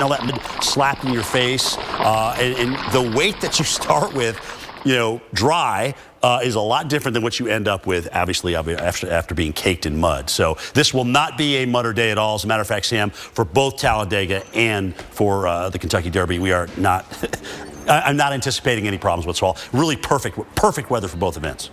getting all that mud slapped in your face. And the weight that you start with, dry, is a lot different than what you end up with, obviously, after being caked in mud. So this will not be a mudder day at all. As a matter of fact, Sam, for both Talladega and for the Kentucky Derby, we are not, I'm not anticipating any problems whatsoever. Really perfect weather for both events.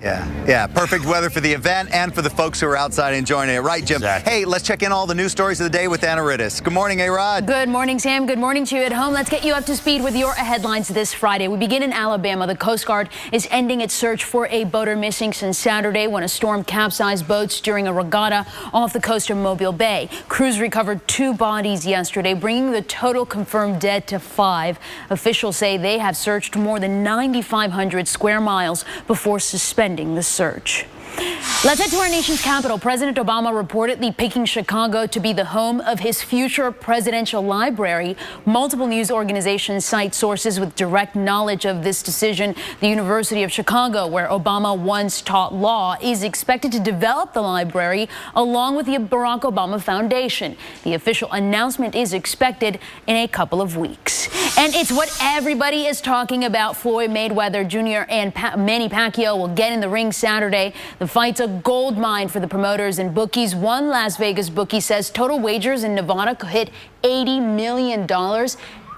Yeah, perfect weather for the event and for the folks who are outside enjoying it. Right, Jim? Exactly. Hey, let's check in all the news stories of the day with Anna Rittis. Good morning, A-Rod. Good morning, Sam. Good morning to you at home. Let's get you up to speed with your headlines this Friday. We begin in Alabama. The Coast Guard is ending its search for a boater missing since Saturday when a storm capsized boats during a regatta off the coast of Mobile Bay. Crews recovered 2 bodies yesterday, bringing the total confirmed dead to 5. Officials say they have searched more than 9,500 square miles before suspending the search. Let's head to our nation's capital. President Obama reportedly picking Chicago to be the home of his future presidential library. Multiple news organizations cite sources with direct knowledge of this decision. The University of Chicago, where Obama once taught law, is expected to develop the library along with the Barack Obama Foundation. The official announcement is expected in a couple of weeks. And it's what everybody is talking about. Floyd Mayweather Jr. and Manny Pacquiao will get in the ring Saturday. The fight's a gold mine for the promoters and bookies. One Las Vegas bookie says total wagers in Nevada could hit $80 million.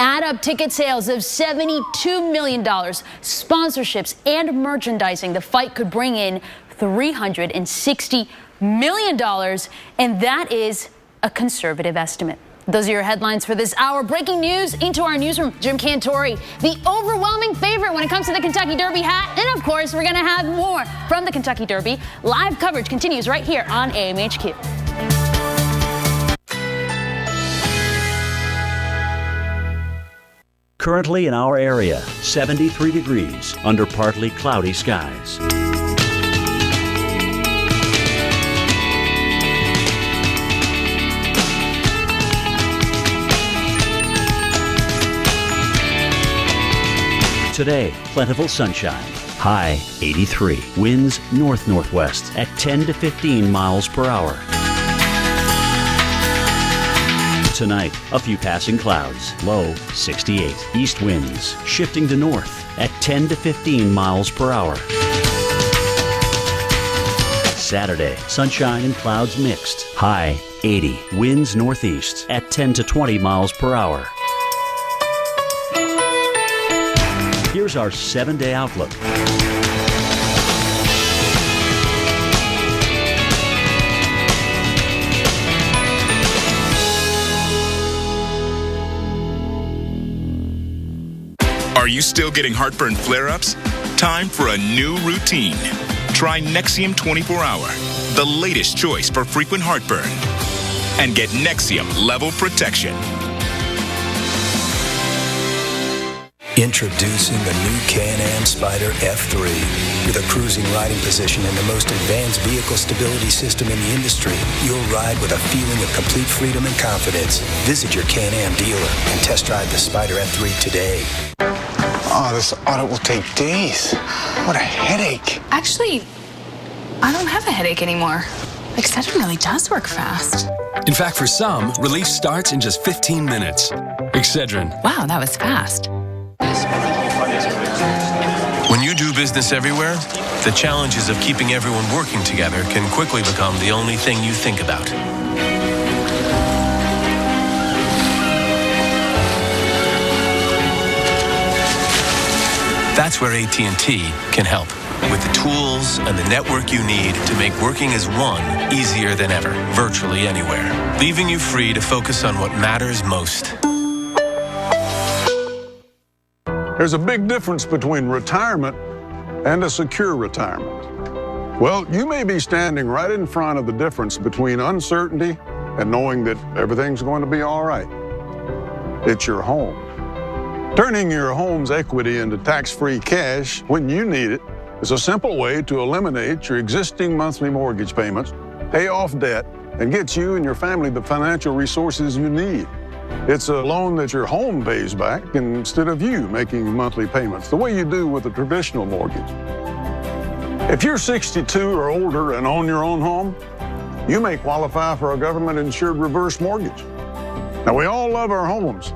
Add up ticket sales of $72 million, sponsorships and merchandising. The fight could bring in $360 million, and that is a conservative estimate. Those are your headlines for this hour. Breaking news into our newsroom. Jim Cantore, the overwhelming favorite when it comes to the Kentucky Derby hat. And of course, we're going to have more from the Kentucky Derby. Live coverage continues right here on AMHQ. Currently in our area, 73 degrees under partly cloudy skies. Today, plentiful sunshine. High 83. Winds north-northwest at 10 to 15 miles per hour. Tonight, a few passing clouds. Low 68. East winds shifting to north at 10 to 15 miles per hour. Saturday, sunshine and clouds mixed. High 80. Winds northeast at 10 to 20 miles per hour. Here's our 7-day outlook. Are you still getting heartburn flare-ups? Time for a new routine. Try Nexium 24-Hour, the latest choice for frequent heartburn. And get Nexium Level Protection. Introducing the new Can-Am Spyder F3 with a cruising riding position and the most advanced vehicle stability system in the industry. You'll ride with a feeling of complete freedom and confidence. Visit your Can-Am dealer and test drive the Spyder F3 today. Oh, this audit will take days. What a headache. Actually, I don't have a headache anymore. Excedrin really does work fast. In fact, for some, relief starts in just 15 minutes. Excedrin. Wow, that was fast. When you do business everywhere, the challenges of keeping everyone working together can quickly become the only thing you think about. That's where AT&T can help, with the tools and the network you need to make working as one easier than ever, virtually anywhere, leaving you free to focus on what matters most. There's a big difference between retirement and a secure retirement. Well, you may be standing right in front of the difference between uncertainty and knowing that everything's going to be all right. It's your home. Turning your home's equity into tax-free cash when you need it is a simple way to eliminate your existing monthly mortgage payments, pay off debt, and get you and your family the financial resources you need. It's a loan that your home pays back instead of you making monthly payments, the way you do with a traditional mortgage. If you're 62 or older and own your own home, you may qualify for a government-insured reverse mortgage. Now, we all love our homes.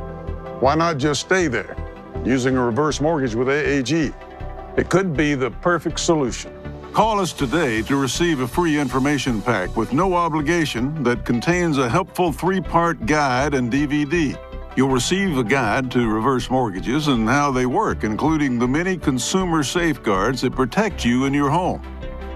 Why not just stay there using a reverse mortgage with AAG? It could be the perfect solution. Call us today to receive a free information pack with no obligation that contains a helpful 3-part guide and DVD. You'll receive a guide to reverse mortgages and how they work, including the many consumer safeguards that protect you and your home.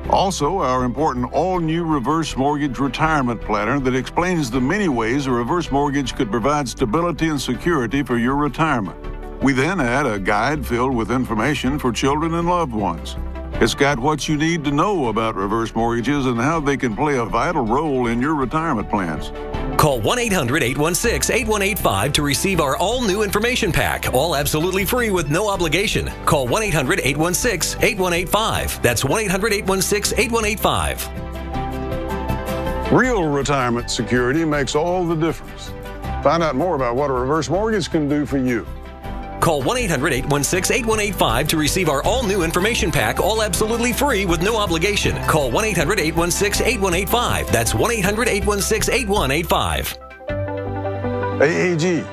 Also, our important all-new reverse mortgage retirement planner that explains the many ways a reverse mortgage could provide stability and security for your retirement. We then add a guide filled with information for children and loved ones. It's got what you need to know about reverse mortgages and how they can play a vital role in your retirement plans. Call 1-800-816-8185 to receive our all-new information pack, all absolutely free with no obligation. Call 1-800-816-8185. That's 1-800-816-8185. Real retirement security makes all the difference. Find out more about what a reverse mortgage can do for you. Call 1-800-816-8185 to receive our all-new information pack, all absolutely free with no obligation. Call 1-800-816-8185. That's 1-800-816-8185. AAG,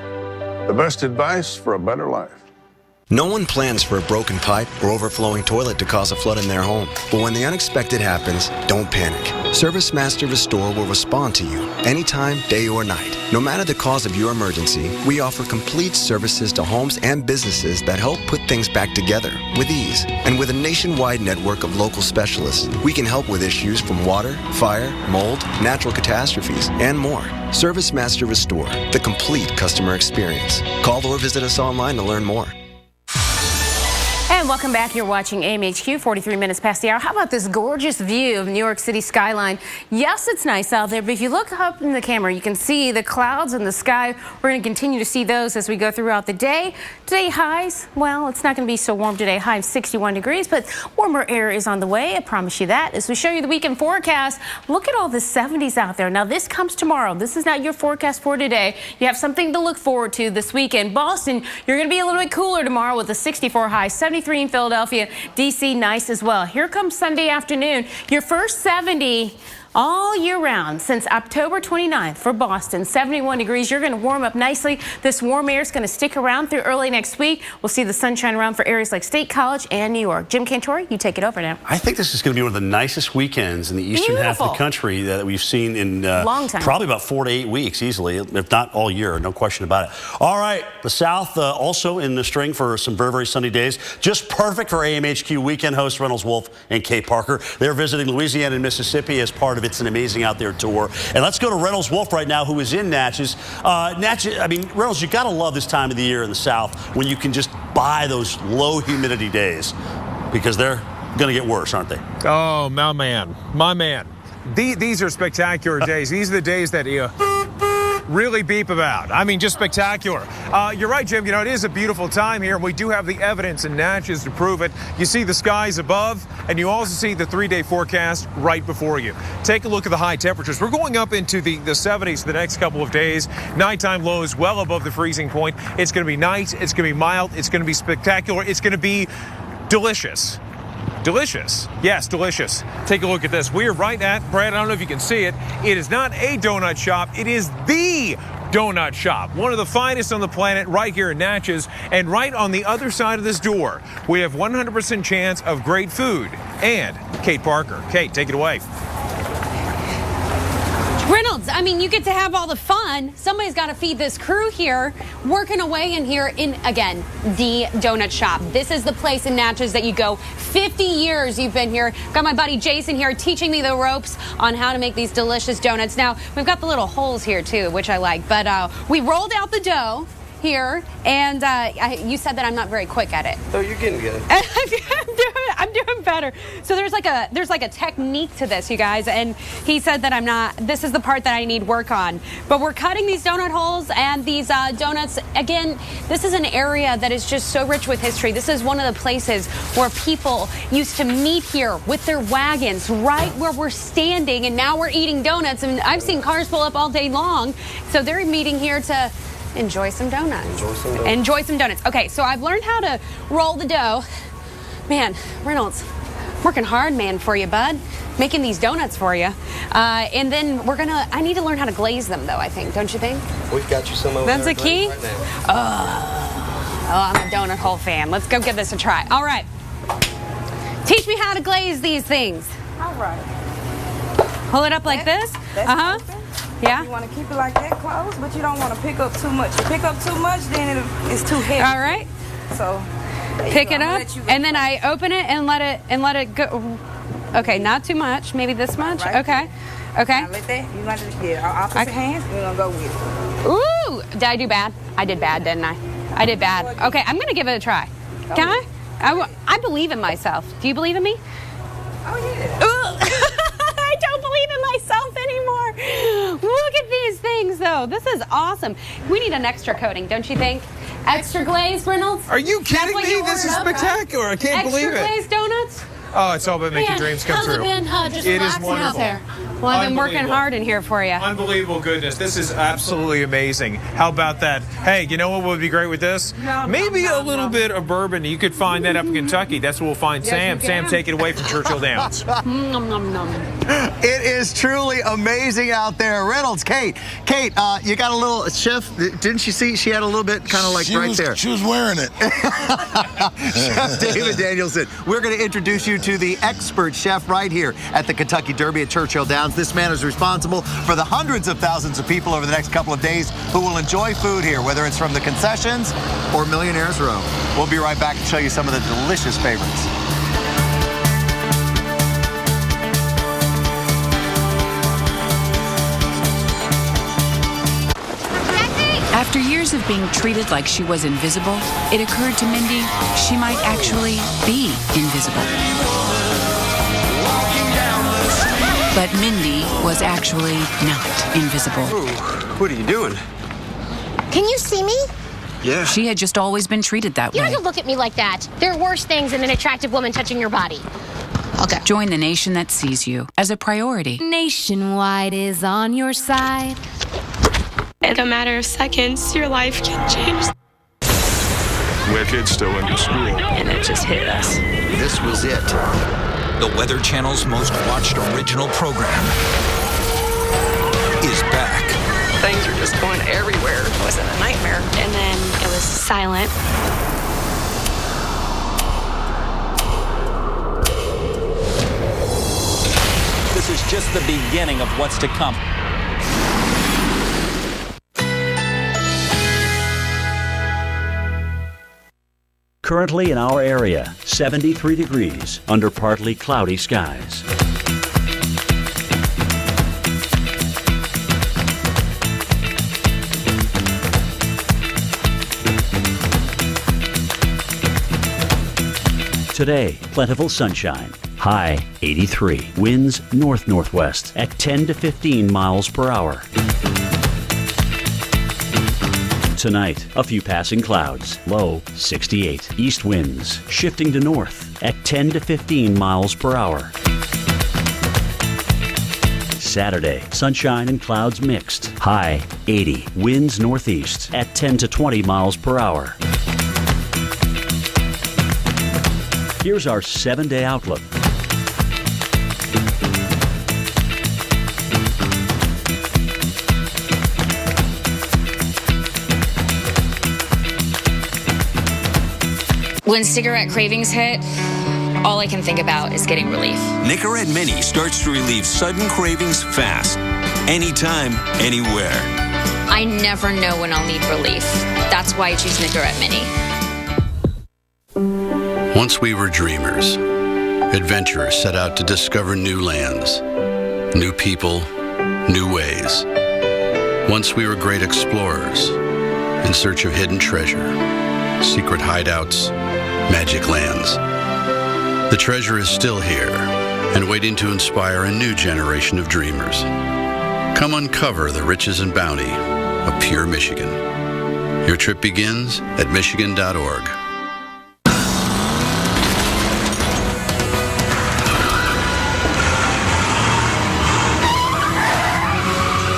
the best advice for a better life. No one plans for a broken pipe or overflowing toilet to cause a flood in their home. But when the unexpected happens, don't panic. ServiceMaster Restore will respond to you anytime, day or night. No matter the cause of your emergency, we offer complete services to homes and businesses that help put things back together with ease. And with a nationwide network of local specialists, we can help with issues from water, fire, mold, natural catastrophes, and more. ServiceMaster Restore, the complete customer experience. Call or visit us online to learn more. And welcome back. You're watching AMHQ, 43 minutes past the hour. How about this gorgeous view of New York City skyline? Yes, it's nice out there, but if you look up in the camera, you can see the clouds in the sky. We're going to continue to see those as we go throughout the day. Today highs, well, it's not going to be so warm today. High of 61 degrees, but warmer air is on the way. I promise you that. As we show you the weekend forecast, look at all the 70s out there. Now, this comes tomorrow. This is not your forecast for today. You have something to look forward to this weekend. Boston, you're going to be a little bit cooler tomorrow with a 64 high, 73 in Philadelphia, D.C. nice as well. Here comes Sunday afternoon, your first 70 all year round since October 29th for Boston. 71 degrees. You're going to warm up nicely. This warm air is going to stick around through early next week. We'll see the sunshine around for areas like State College and New York. Jim Cantore, you take it over now. I think this is going to be one of the nicest weekends in the eastern half of the country that we've seen in long time. Probably about 4 to 8 weeks easily, if not all year. No question about it. All right, the South also in the string for some very, very sunny days. Just perfect for AMHQ weekend hosts Reynolds Wolf and Kate Parker. They're visiting Louisiana and Mississippi as part of It's an Amazing Out There tour. And let's go to Reynolds Wolf right now, who is in Natchez. Natchez, I mean, Reynolds, you got to love this time of the year in the South when you can just buy those low humidity days, because they're going to get worse, aren't they? Oh, my man. These are spectacular days. These are the days that you really beep about. I mean, just spectacular. You're right, Jim. You know, it is a beautiful time here. We do have the evidence in Natchez to prove it. You see the skies above, and you also see the 3-day forecast right before you. Take a look at the high temperatures. We're going up into the 70s the next couple of days. Nighttime lows well above the freezing point. It's going to be nice. It's going to be mild. It's going to be spectacular. It's going to be delicious. Delicious. Yes, delicious. Take a look at this. We are right at, Brad, I don't know if you can see it. It is not a donut shop. It is the donut shop. One of the finest on the planet right here in Natchez. And right on the other side of this door, we have 100% chance of great food. And Kate Parker. Kate, take it away. Reynolds, I mean, you get to have all the fun. Somebody's got to feed this crew here, working away in here in, again, the donut shop. This is the place in Natchez that you go. 50 years you've been here. Got my buddy Jason here teaching me the ropes on how to make these delicious donuts. Now, we've got the little holes here, too, which I like. But we rolled out the dough here, and you said that I'm not very quick at it. Oh, you're getting good. I'm doing better. So there's like a technique to this, you guys, and he said that I'm not. This is the part that I need work on. But we're cutting these donut holes and these donuts. Again, this is an area that is just so rich with history. This is one of the places where people used to meet here with their wagons, right where we're standing, and now we're eating donuts. And I've seen cars pull up all day long, so they're meeting here to enjoy some donuts. Enjoy some donuts. Okay, so I've learned how to roll the dough. Man, Reynolds, working hard, man, for you, bud. making these donuts for you. And then I need to learn how to glaze them though, I think. Don't you think? We've got you some over That's there. a key? Right now. Oh, I'm a donut hole fan. Let's go give this a try. All right. Teach me how to glaze these things. All right. Pull it up like this? That's open. Yeah. You want to keep it like that closed, but you don't want to pick up too much. You pick up too much, then it's too heavy. All right. So pick it up, and then I open it and let it go. Okay, not too much. Maybe this much. Right. Okay. Okay. Now let that. You want to get our opposite hands. We're gonna go with it. Ooh! Did I do bad? I did bad, didn't I? I did bad. Okay, I'm gonna give it a try. Can I? I believe in myself. Do you believe in me? Oh yeah. I don't believe in myself anymore. Look at these things, though. This is awesome. We need an extra coating, don't you think? Extra glazed, Reynolds? Are you kidding That's what me? you This is ordered, right? spectacular. I can't believe Extra it. glazed donuts? Oh, it's all about making Man, dreams come how's true. it been? Just It is relaxing out wonderful. there. Well, I've been working Unbelievable. hard in here for you. Unbelievable goodness. This is absolutely amazing. How about that? Hey, you know what would be great with this? Maybe a little bit of bourbon. You could find that up in Kentucky. That's where we'll find Yes, Sam. you Sam, can. take it away from Churchill Downs. Nom, nom, nom. It is truly amazing out there. Reynolds, Kate, you got a little chef. Didn't you see? She had a little bit kind of like there. She was wearing it. Chef David Danielson. We're going to introduce you to the expert chef right here at the Kentucky Derby at Churchill Downs. This man is responsible for the hundreds of thousands of people over the next couple of days who will enjoy food here, whether it's from the concessions or Millionaire's Row. We'll be right back and show you some of the delicious favorites. After years of being treated like she was invisible, it occurred to Mindy she might actually be invisible. But Mindy was actually not invisible. What are you doing? Can you see me? Yeah. She had just always been treated that You way. don't have to look at me like that. There are worse things than an attractive woman touching your body. Okay. Join the nation that sees you as a priority. Nationwide is on your side. In a matter of seconds, your life can change. We're kids still into school. And it just hit us. This was it. The Weather Channel's most watched original program is back. Things were just going everywhere. It was a nightmare. And then it was silent. This is just the beginning of what's to come. Currently in our area, 73 degrees under partly cloudy skies. Today, plentiful sunshine. High 83. Winds north-northwest at 10 to 15 miles per hour. Tonight, a few passing clouds. Low 68. East winds shifting to north at 10 to 15 miles per hour. Saturday, sunshine and clouds mixed. High 80. Winds northeast at 10 to 20 miles per hour. Here's our 7-day outlook. When cigarette cravings hit, all I can think about is getting relief. Nicorette Mini starts to relieve sudden cravings fast. Anytime, anywhere. I never know when I'll need relief. That's why I choose Nicorette Mini. Once we were dreamers, adventurers set out to discover new lands, new people, new ways. Once we were great explorers, in search of hidden treasure, secret hideouts, magic lands. The treasure is still here and waiting to inspire a new generation of dreamers. Come uncover the riches and bounty of pure Michigan. Your trip begins at michigan.org.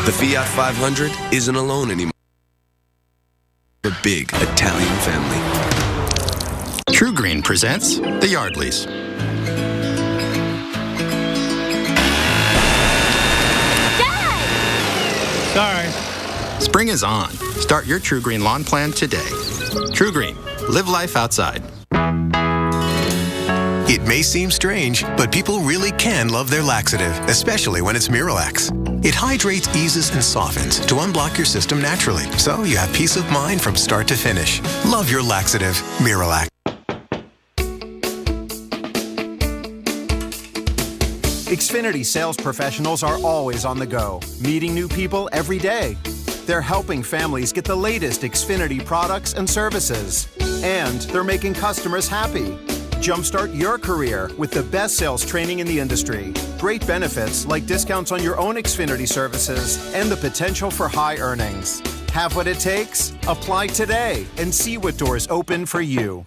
The Fiat 500 isn't alone anymore. A big Italian family. True Green presents the Yardleys. Spring is on. Start your True Green lawn plan today. True Green. Live life outside. It may seem strange, but people really can love their laxative, especially when it's Miralax. It hydrates, eases, and softens to unblock your system naturally, so you have peace of mind from start to finish. Love your laxative, Miralax. Xfinity sales professionals are always on the go, meeting new people every day. They're helping families get the latest Xfinity products and services. And they're making customers happy. Jumpstart your career with the best sales training in the industry. Great benefits like discounts on your own Xfinity services and the potential for high earnings. Have what it takes? Apply today and see what doors open for you.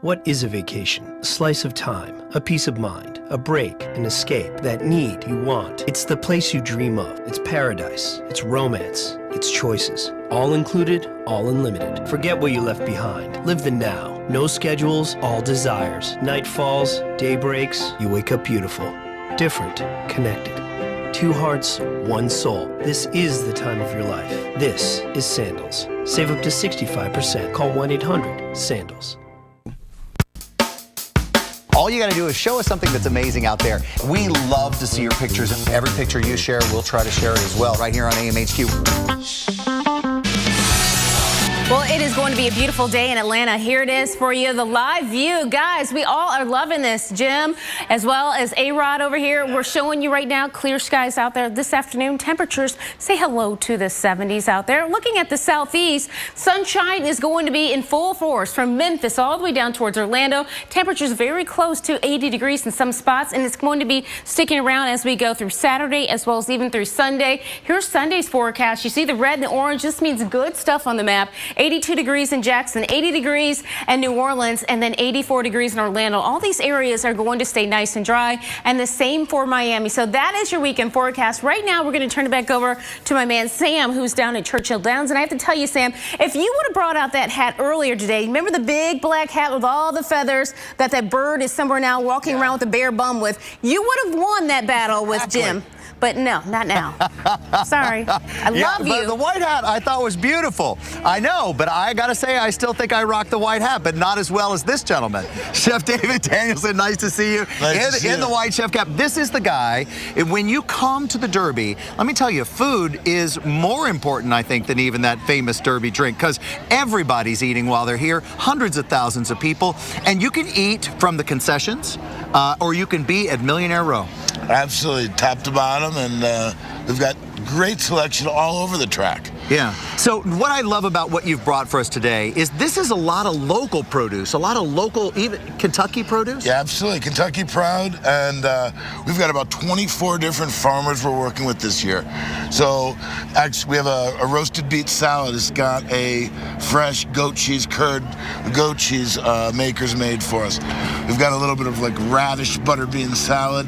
What is a vacation? A slice of time, a peace of mind, a break, an escape, that need you want. It's the place you dream of. It's paradise. It's romance. It's choices. All included, all unlimited. Forget what you left behind. Live the now. No schedules, all desires. Night falls, day breaks, you wake up beautiful. Different, connected. Two hearts, one soul. This is the time of your life. This is Sandals. Save up to 65%. Call 1-800-SANDALS. All you got to do is show us something that's amazing out there. We love to see your pictures. Every picture you share, we'll try to share it as well right here on AMHQ. Well, it is going to be a beautiful day in Atlanta. Here it is for you, the live view. Guys, we all are loving this. Jim, as well as A-Rod over here, we're showing you right now clear skies out there this afternoon. Temperatures, say hello to the 70s out there. Looking at the southeast, sunshine is going to be in full force from Memphis all the way down towards Orlando. Temperatures very close to 80 degrees in some spots, and it's going to be sticking around as we go through Saturday as well as even through Sunday. Here's Sunday's forecast. You see the red and the orange. This means good stuff on the map. 82 degrees in Jackson, 80 degrees in New Orleans, and then 84 degrees in Orlando. All these areas are going to stay nice and dry, and the same for Miami. So that is your weekend forecast. Right now, we're going to turn it back over to my man Sam, who's down at Churchill Downs. And I have to tell you, Sam, if you would have brought out that hat earlier today, remember the big black hat with all the feathers that bird is somewhere now walking around with a bare bum with, you would have won that battle with Jim. But no, not now. Sorry. I love you. But the white hat I thought was beautiful. I know, but I got to say, I still think I rock the white hat, but not as well as this gentleman. Chef David Danielson, nice to see you. In the white chef cap. This is the guy. When you come to the Derby, let me tell you, food is more important, I think, than even that famous Derby drink, because everybody's eating while they're here, hundreds of thousands of people, and you can eat from the concessions, or you can be at Millionaire Row. Absolutely, top to bottom, and we've got great selection all over the track. Yeah. So what I love about what you've brought for us today is this is a lot of local produce, a lot of local, even Kentucky produce? Yeah, absolutely. Kentucky proud, and we've got about 24 different farmers we're working with this year. So actually, we have a roasted beet salad. It's got a fresh goat cheese curd, goat cheese makers made for us. We've got a little bit of like radish butter bean salad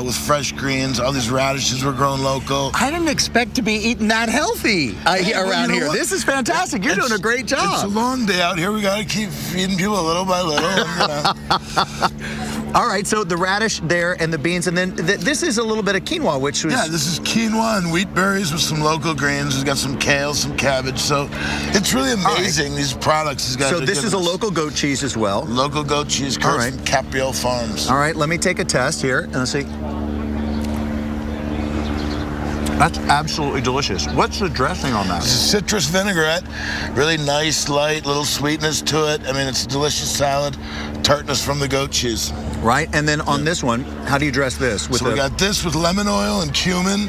with fresh greens. All these radishes were grown local. I didn't expect to be eating that healthy around here. This is fantastic. You're doing a great job. It's a long day out here. We got to keep feeding people little by little. All right, so the radish there and the beans, and then this is a little bit of quinoa, which was... Yeah, this is quinoa and wheat berries with some local grains. We've got some kale, some cabbage, so it's really amazing, these products. These guys so this is a local goat cheese as well? Local goat cheese, curd from Capriel Farms. All right, let me take a test here, and let's see. That's absolutely delicious. What's the dressing on that? It's a citrus vinaigrette. Really nice, light, little sweetness to it. I mean, it's a delicious salad. Tartness from the goat cheese. Right, and then on this one, how do you dress this? So we got this with lemon oil and cumin,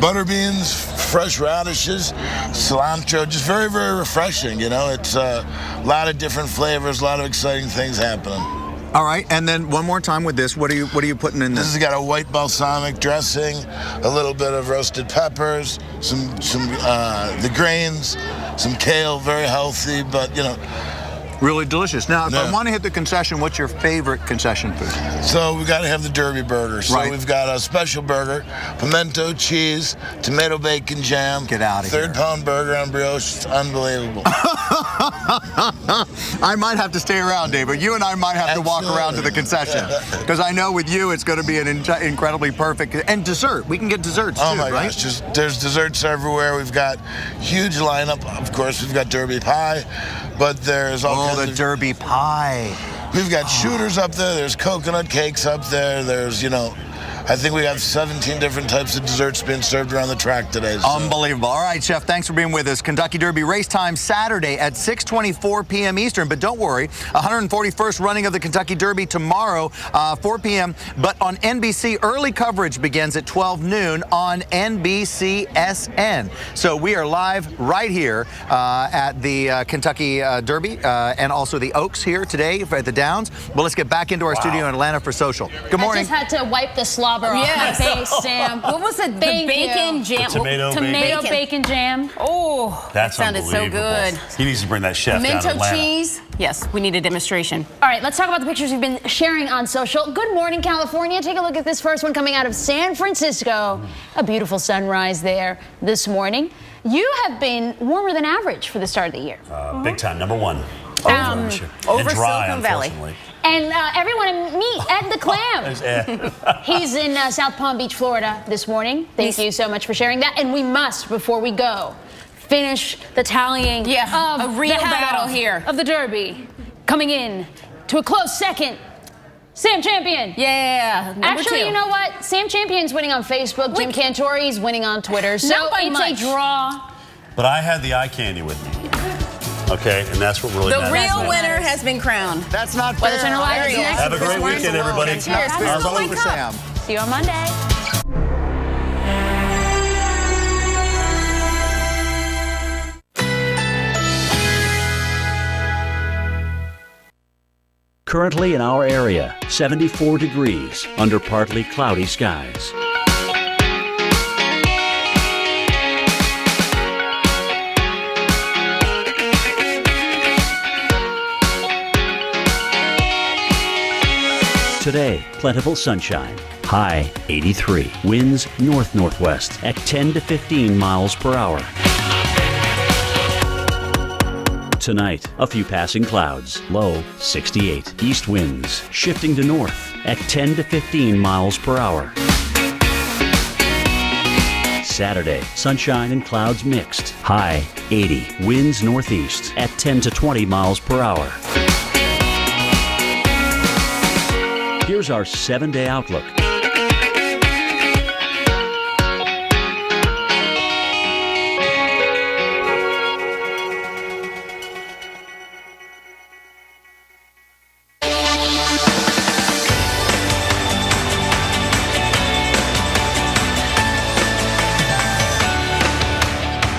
butter beans, fresh radishes, cilantro. Just very, very refreshing, you know. It's a lot of different flavors, a lot of exciting things happening. All right, and then one more time with this. What are you putting in this? This has got a white balsamic dressing, a little bit of roasted peppers, some the grains, some kale, very healthy, but you know, really delicious. Now, if I want to hit the concession, what's your favorite concession food? So we've got to have the Derby burger. So we've got a special burger, pimento cheese, tomato bacon jam. Get out of here. 3rd pound burger on brioche. It's unbelievable. I might have to stay around, David. You and I might have to walk around to the concession. Because I know with you, it's going to be an incredibly perfect. And dessert. We can get desserts, oh too, my right? gosh, there's desserts everywhere. We've got huge lineup. Of course, we've got Derby pie, but there's all kinds of Derby pie. We've got shooters up there. There's coconut cakes up there. There's, I think we have 17 different types of desserts being served around the track today. So. Unbelievable. All right, Chef, thanks for being with us. Kentucky Derby race time Saturday at 6:24 p.m. Eastern. But don't worry, 141st running of the Kentucky Derby tomorrow, 4 p.m. But on NBC, early coverage begins at 12 noon on NBCSN. So we are live right here at the Kentucky Derby and also the Oaks here today at the Downs. Well, let's get back into our studio in Atlanta for social. Good morning. I just had to wipe the slobber off my face, Sam. What was it? The bacon jam. Tomato bacon jam. Oh, that sounded so good. He needs to bring that chef down to Atlanta. cheese. Yes, we need a demonstration. All right, let's talk about the pictures we've been sharing on social. Good morning, California. Take a look at this first one coming out of San Francisco. A beautiful sunrise there this morning. You have been warmer than average for the start of the year. Big time, number one. Over Silicon Valley. And everyone meet Ed the Clam. He's in South Palm Beach, Florida this morning. Thank you so much for sharing that. And we must, before we go, finish the tallying of a real the battle here. Of the Derby. Coming in to a close second, Sam Champion. Yeah. Actually, you know what? Sam Champion's winning on Facebook. Jim Cantori's winning on Twitter. So Not by it's much. a draw. But I had the eye candy with me. Okay, and that's what really matters. The real winner has been crowned. That's not fair. Have a great weekend, everybody. Cheers. How's it for Sam? See you on Monday. Currently in our area, 74 degrees under partly cloudy skies. Today, plentiful sunshine. High 83. Winds north-northwest at 10 to 15 miles per hour. Tonight, a few passing clouds. Low 68. East winds shifting to north at 10 to 15 miles per hour. Saturday, sunshine and clouds mixed. High 80. Winds northeast at 10 to 20 miles per hour. Here's our 7-day outlook.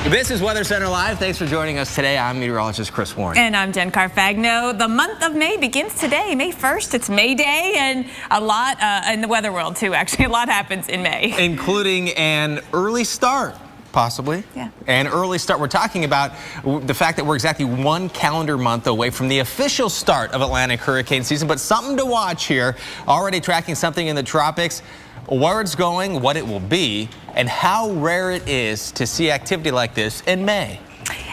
This is Weather Center Live. Thanks for joining us today. I'm meteorologist Chris Warren. And I'm Jen Carfagno. The month of May begins today, May 1st. It's May Day, and a lot in the weather world, too, actually. A lot happens in May. Including an early start, possibly. Yeah. An early start. We're talking about the fact that we're exactly 1 calendar month away from the official start of Atlantic hurricane season, but something to watch here. Already tracking something in the tropics. Where it's going, what it will be, and how rare it is to see activity like this in May.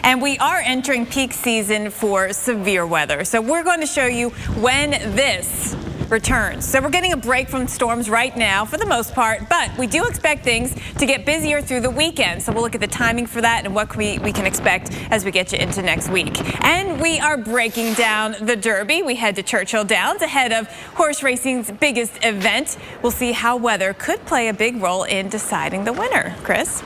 And we are entering peak season for severe weather. So we're going to show you when this returns. So we're getting a break from storms right now for the most part, but we do expect things to get busier through the weekend. So we'll look at the timing for that and what we can expect as we get you into next week. And we are breaking down the Derby. We head to Churchill Downs ahead of horse racing's biggest event. We'll see how weather could play a big role in deciding the winner. Chris?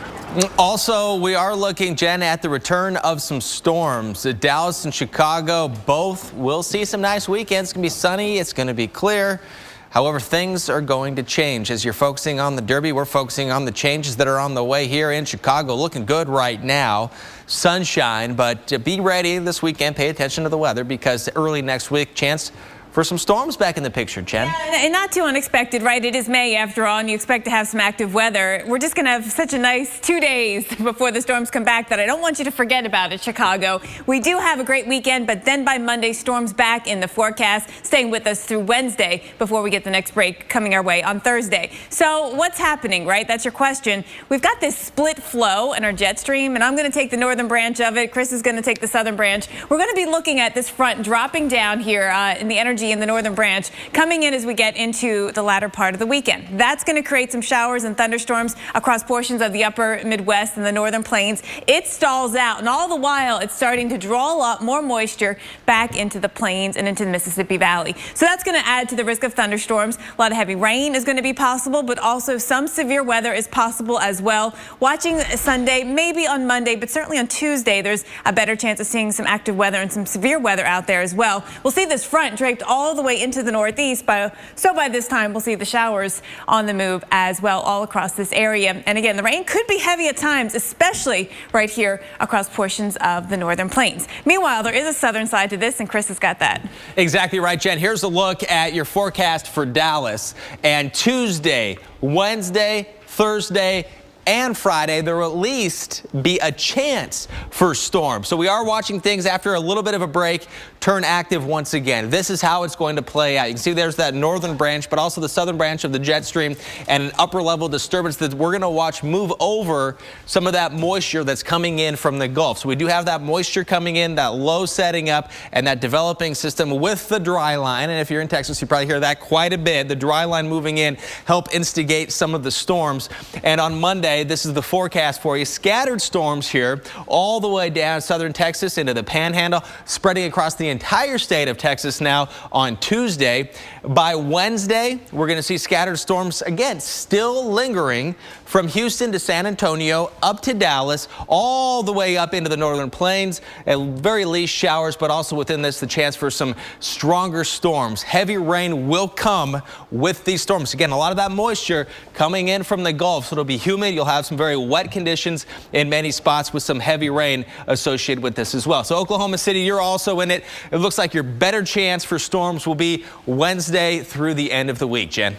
Also, we are looking, Jen, at the return of some storms. Dallas and Chicago both will see some nice weekends. It's going to be sunny. It's going to be clear. However, things are going to change. As you're focusing on the Derby, we're focusing on the changes that are on the way here in Chicago. Looking good right now. Sunshine, but be ready this weekend. Pay attention to the weather because early next week, chance for for some storms back in the picture, Jen. Yeah, and not too unexpected, right? It is May after all, and you expect to have some active weather. We're just going to have such a nice 2 days before the storms come back that I don't want you to forget about it, Chicago. We do have a great weekend, but then by Monday, storms back in the forecast, staying with us through Wednesday before we get the next break coming our way on Thursday. So what's happening, right? That's your question. We've got this split flow in our jet stream, and I'm going to take the northern branch of it. Chris is going to take the southern branch. We're going to be looking at this front dropping down here in the energy in the northern branch, coming in as we get into the latter part of the weekend. That's going to create some showers and thunderstorms across portions of the upper Midwest and the northern plains. It stalls out, and all the while it's starting to draw up more moisture back into the plains and into the Mississippi Valley. So that's going to add to the risk of thunderstorms. A lot of heavy rain is going to be possible, but also some severe weather is possible as well. Watching Sunday, maybe on Monday, but certainly on Tuesday, there's a better chance of seeing some active weather and some severe weather out there as well. We'll see this front draped all the way into the northeast, so by this time we'll see the showers on the move as well all across this area. And again, the rain could be heavy at times, especially right here across portions of the northern plains. Meanwhile, there is a southern side to this, and Chris has got that. Exactly right, Jen. Here's a look at your forecast for Dallas. And Tuesday, Wednesday, Thursday, and Friday, there will at least be a chance for storms. So we are watching things after a little bit of a break turn active once again. This is how it's going to play out. You can see there's that northern branch, but also the southern branch of the jet stream and an upper level disturbance that we're going to watch move over some of that moisture that's coming in from the Gulf. So we do have that moisture coming in, that low setting up, and that developing system with the dry line. And if you're in Texas, you probably hear that quite a bit. The dry line moving in help instigate some of the storms. And on Monday, this is the forecast for you. Scattered storms here all the way down southern Texas into the Panhandle, spreading across the entire state of Texas now on Tuesday. By Wednesday, we're going to see scattered storms again, still lingering from Houston to San Antonio, up to Dallas, all the way up into the northern plains. At very least showers, but also within this, the chance for some stronger storms. Heavy rain will come with these storms. Again, a lot of that moisture coming in from the Gulf, so it'll be humid. You'll have some very wet conditions in many spots with some heavy rain associated with this as well. So Oklahoma City, you're also in it. It looks like your better chance for storms will be Wednesday through the end of the week, Jen.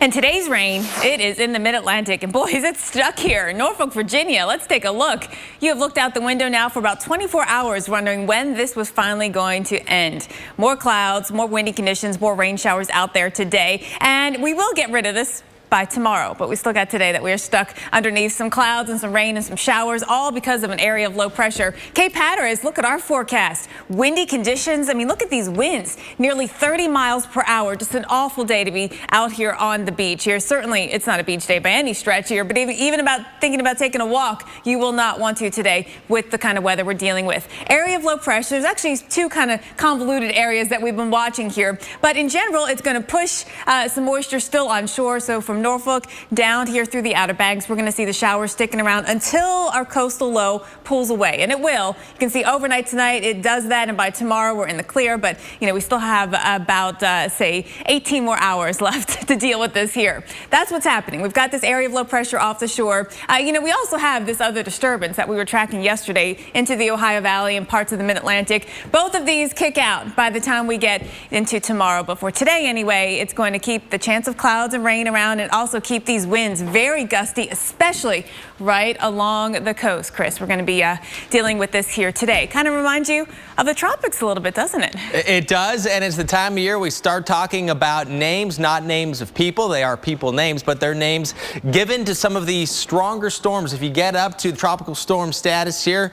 And today's rain, it is in the mid-Atlantic, and boys, it's stuck here in Norfolk, Virginia. Let's take a look. You have looked out the window now for about 24 hours wondering when this was finally going to end. More clouds, more windy conditions, more rain showers out there today, and we will get rid of this by tomorrow, but we still got today that we are stuck underneath some clouds and some rain and some showers, all because of an area of low pressure. Cape Hatteras, look at our forecast. Windy conditions. I mean, look at these winds, nearly 30 miles per hour. Just an awful day to be out here on the beach here. Certainly, it's not a beach day by any stretch here, but even about thinking about taking a walk, you will not want to today with the kind of weather we're dealing with. Area of low pressure. There's actually two kind of convoluted areas that we've been watching here, but in general, it's going to push some moisture still on shore. So from Norfolk down here through the Outer Banks, we're going to see the showers sticking around until our coastal low pulls away, and it will. You can see overnight tonight it does that, and by tomorrow we're in the clear, but we still have about say 18 more hours left to deal with this here. That's what's happening. We've got this area of low pressure off the shore. We also have this other disturbance that we were tracking yesterday into the Ohio Valley and parts of the Mid-Atlantic. Both of these kick out by the time we get into tomorrow, but for today anyway, it's going to keep the chance of clouds and rain around, and also keep these winds very gusty, especially right along the coast. Chris, we're going to be dealing with this here today. Kind of reminds you of the tropics a little bit, doesn't it? It does, and it's the time of year we start talking about names, not names of people. They are people names, but they're names given to some of the stronger storms. If you get up to tropical storm status here,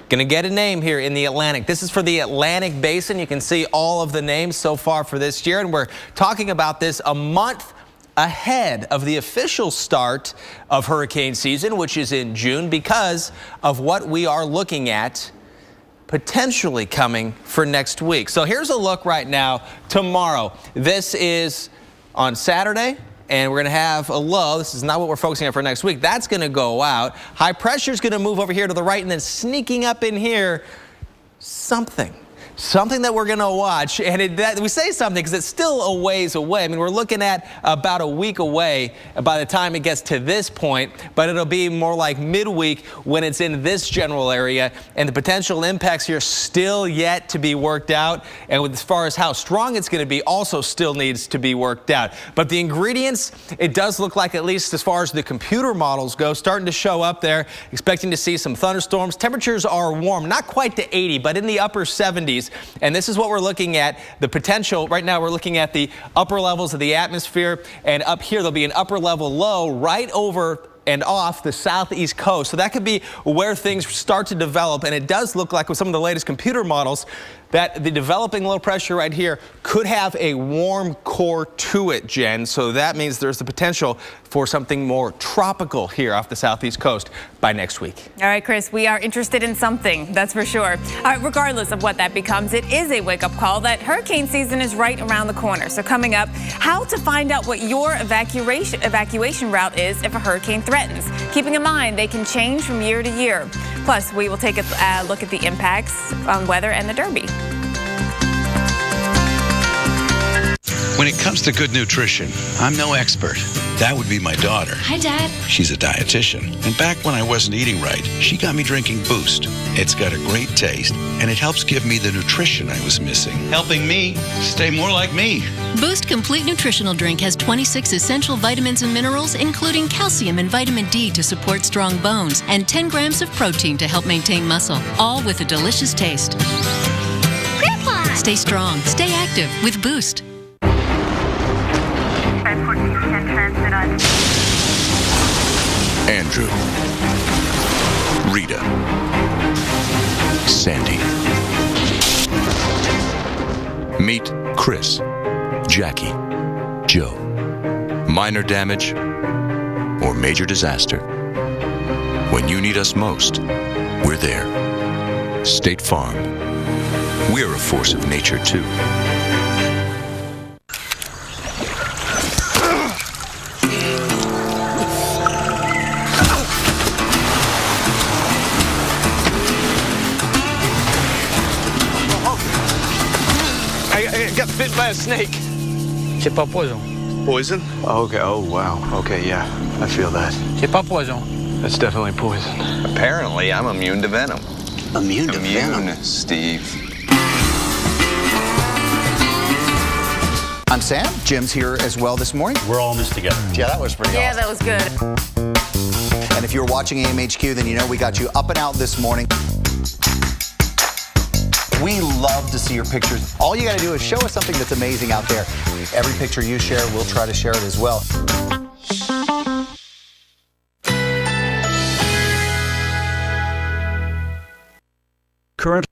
going to get a name here in the Atlantic. This is for the Atlantic Basin. You can see all of the names so far for this year, and we're talking about this a month ahead of the official start of hurricane season, which is in June, because of what we are looking at potentially coming for next week. So here's a look right now. Tomorrow, this is on Saturday, and we're going to have a low. This is not what we're focusing on for next week. That's going to go out. High pressure is going to move over here to the right, and then sneaking up in here, something something that we're going to watch. And we say something because it's still a ways away. I mean, we're looking at about a week away by the time it gets to this point, but it'll be more like midweek when it's in this general area. And the potential impacts here still yet to be worked out. And as far as how strong it's going to be, also still needs to be worked out. But the ingredients, it does look like, at least as far as the computer models go, starting to show up there. Expecting to see some thunderstorms. Temperatures are warm, not quite to 80, but in the upper 70s. And this is what we're looking at, the potential. Right now we're looking at the upper levels of the atmosphere, and up here there'll be an upper level low right over and off the southeast coast. So that could be where things start to develop. And it does look like with some of the latest computer models that the developing low pressure right here could have a warm core to it, Jen. So that means there's the potential for something more tropical here off the southeast coast by next week. All right, Chris, we are interested in something, that's for sure. All right, regardless of what that becomes, it is a wake-up call that hurricane season is right around the corner. So coming up, how to find out what your evacuation route is if a hurricane threatens. Keeping in mind, they can change from year to year. Plus, we will take a look at the impacts on weather and the Derby. When it comes to good nutrition, I'm no expert. That would be my daughter. Hi, Dad. She's a dietitian. And back when I wasn't eating right, she got me drinking Boost. It's got a great taste, and it helps give me the nutrition I was missing, helping me stay more like me. Boost Complete Nutritional Drink has 26 essential vitamins and minerals, including calcium and vitamin D to support strong bones, and 10 grams of protein to help maintain muscle, all with a delicious taste. Grandpa! Stay strong, stay active with Boost. Andrew, Rita, Sandy. Meet Chris, Jackie, Joe. Minor damage or major disaster. When you need us most, we're there. State Farm. We're a force of nature, too. I got bit by a snake. C'est pas poison. Poison? Okay, oh wow. Okay, yeah, I feel that. C'est pas poison. That's definitely poison. Apparently, I'm immune to venom. Immune to venom? Steve. I'm Sam. Jim's here as well this morning. We're all in this together. Yeah, that was pretty awesome. That was good. And if you're watching AMHQ, then you know we got you up and out this morning. We love to see your pictures. All you got to do is show us something that's amazing out there. Every picture you share, we'll try to share it as well. Current.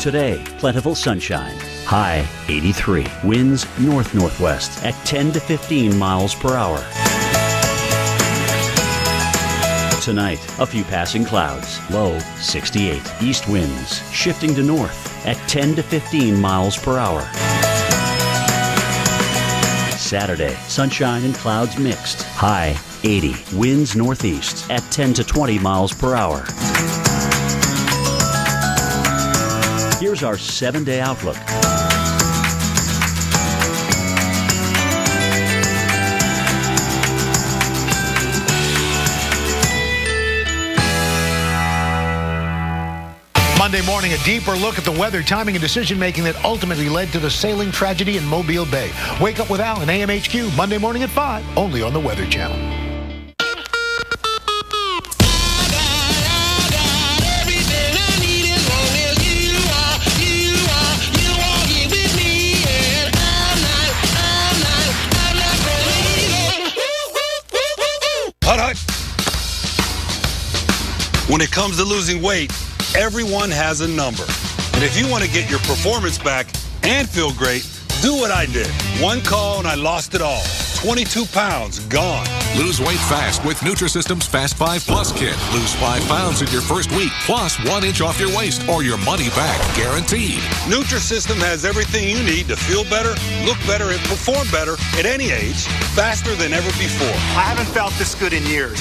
Today, plentiful sunshine. High 83. Winds north-northwest at 10 to 15 miles per hour. Tonight, a few passing clouds. Low 68. East winds shifting to north at 10 to 15 miles per hour. Saturday, sunshine and clouds mixed. High 80. Winds northeast at 10 to 20 miles per hour. Here's our 7-day outlook. Monday morning, a deeper look at the weather, timing, and decision-making that ultimately led to the sailing tragedy in Mobile Bay. Wake up with Al and AMHQ, Monday morning at 5, only on the Weather Channel. When it comes to losing weight, everyone has a number. And if you want to get your performance back and feel great, do what I did. One call and I lost it all. 22 pounds gone. Lose weight fast with Nutrisystem's Fast 5 Plus kit. Lose 5 pounds in your first week, plus 1 inch off your waist or your money back guaranteed. Nutrisystem has everything you need to feel better, look better, and perform better at any age, faster than ever before. I haven't felt this good in years.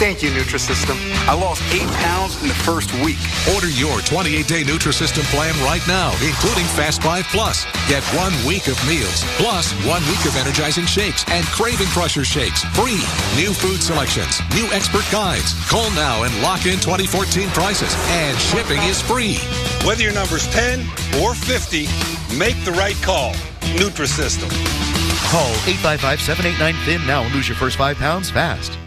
Thank you, Nutrisystem. I lost 8 pounds in the first week. Order your 28-day Nutrisystem plan right now, including Fast 5 Plus. Get 1 week of meals, plus 1 week of energizing shakes and Craving Crusher shakes free. New food selections, new expert guides. Call now and lock in 2014 prices, and shipping is free. Whether your number's 10 or 50, make the right call. Nutrisystem. Call 855-789-THIN now and lose your first 5 pounds fast.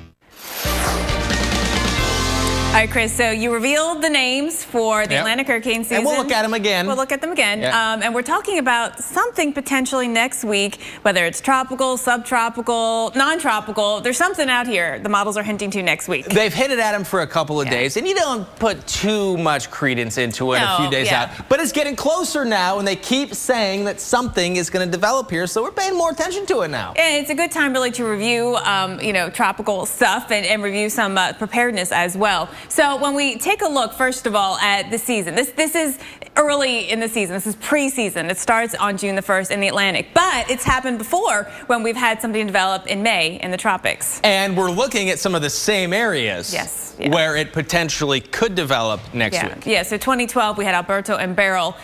All right, Chris, so you revealed the names for the Atlantic hurricane season. And we'll look at them again. We'll look at them again. And we're talking about something potentially next week, whether it's tropical, subtropical, non-tropical. There's something out here the models are hinting to next week. They've hinted at them for a couple of days, and you don't put too much credence into it a few days out. But it's getting closer now, and they keep saying that something is going to develop here, so we're paying more attention to it now. And it's a good time really to review, tropical stuff and review some preparedness as well. So when we take a look, first of all, at the season, this is early in the season. This is pre-season. It starts on June the 1st in the Atlantic. But it's happened before when we've had something develop in May in the tropics. And we're looking at some of the same areas where it potentially could develop next week. Yeah, so 2012, we had Alberto and Beryl.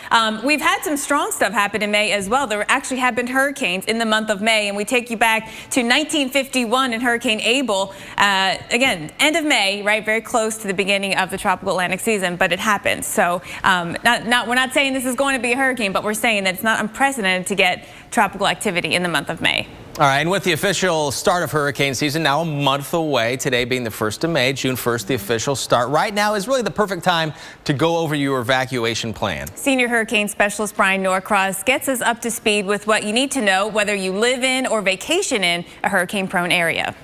We've had some strong stuff happen in May as well. There actually have been hurricanes in the month of May, and we take you back to 1951 in Hurricane Abel. Again, end of May, right, very close to the beginning of the tropical Atlantic season, but it happened. So we're not saying this is going to be a hurricane, but we're saying that it's not unprecedented to get tropical activity in the month of May. All right, and with the official start of hurricane season now a month away, today being the 1st of May, June 1st, the official start. Right now is really the perfect time to go over your evacuation plan. Senior hurricane specialist Brian Norcross gets us up to speed with what you need to know whether you live in or vacation in a hurricane-prone area.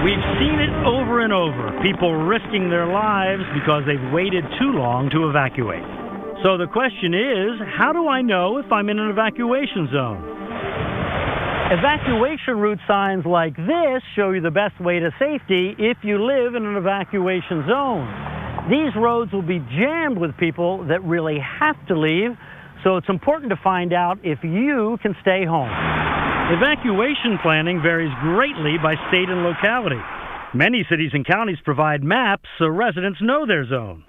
We've seen it over and over, people risking their lives because they've waited too long to evacuate. So the question is, how do I know if I'm in an evacuation zone? Evacuation route signs like this show you the best way to safety if you live in an evacuation zone. These roads will be jammed with people that really have to leave, so it's important to find out if you can stay home. Evacuation planning varies greatly by state and locality. Many cities and counties provide maps so residents know their zone.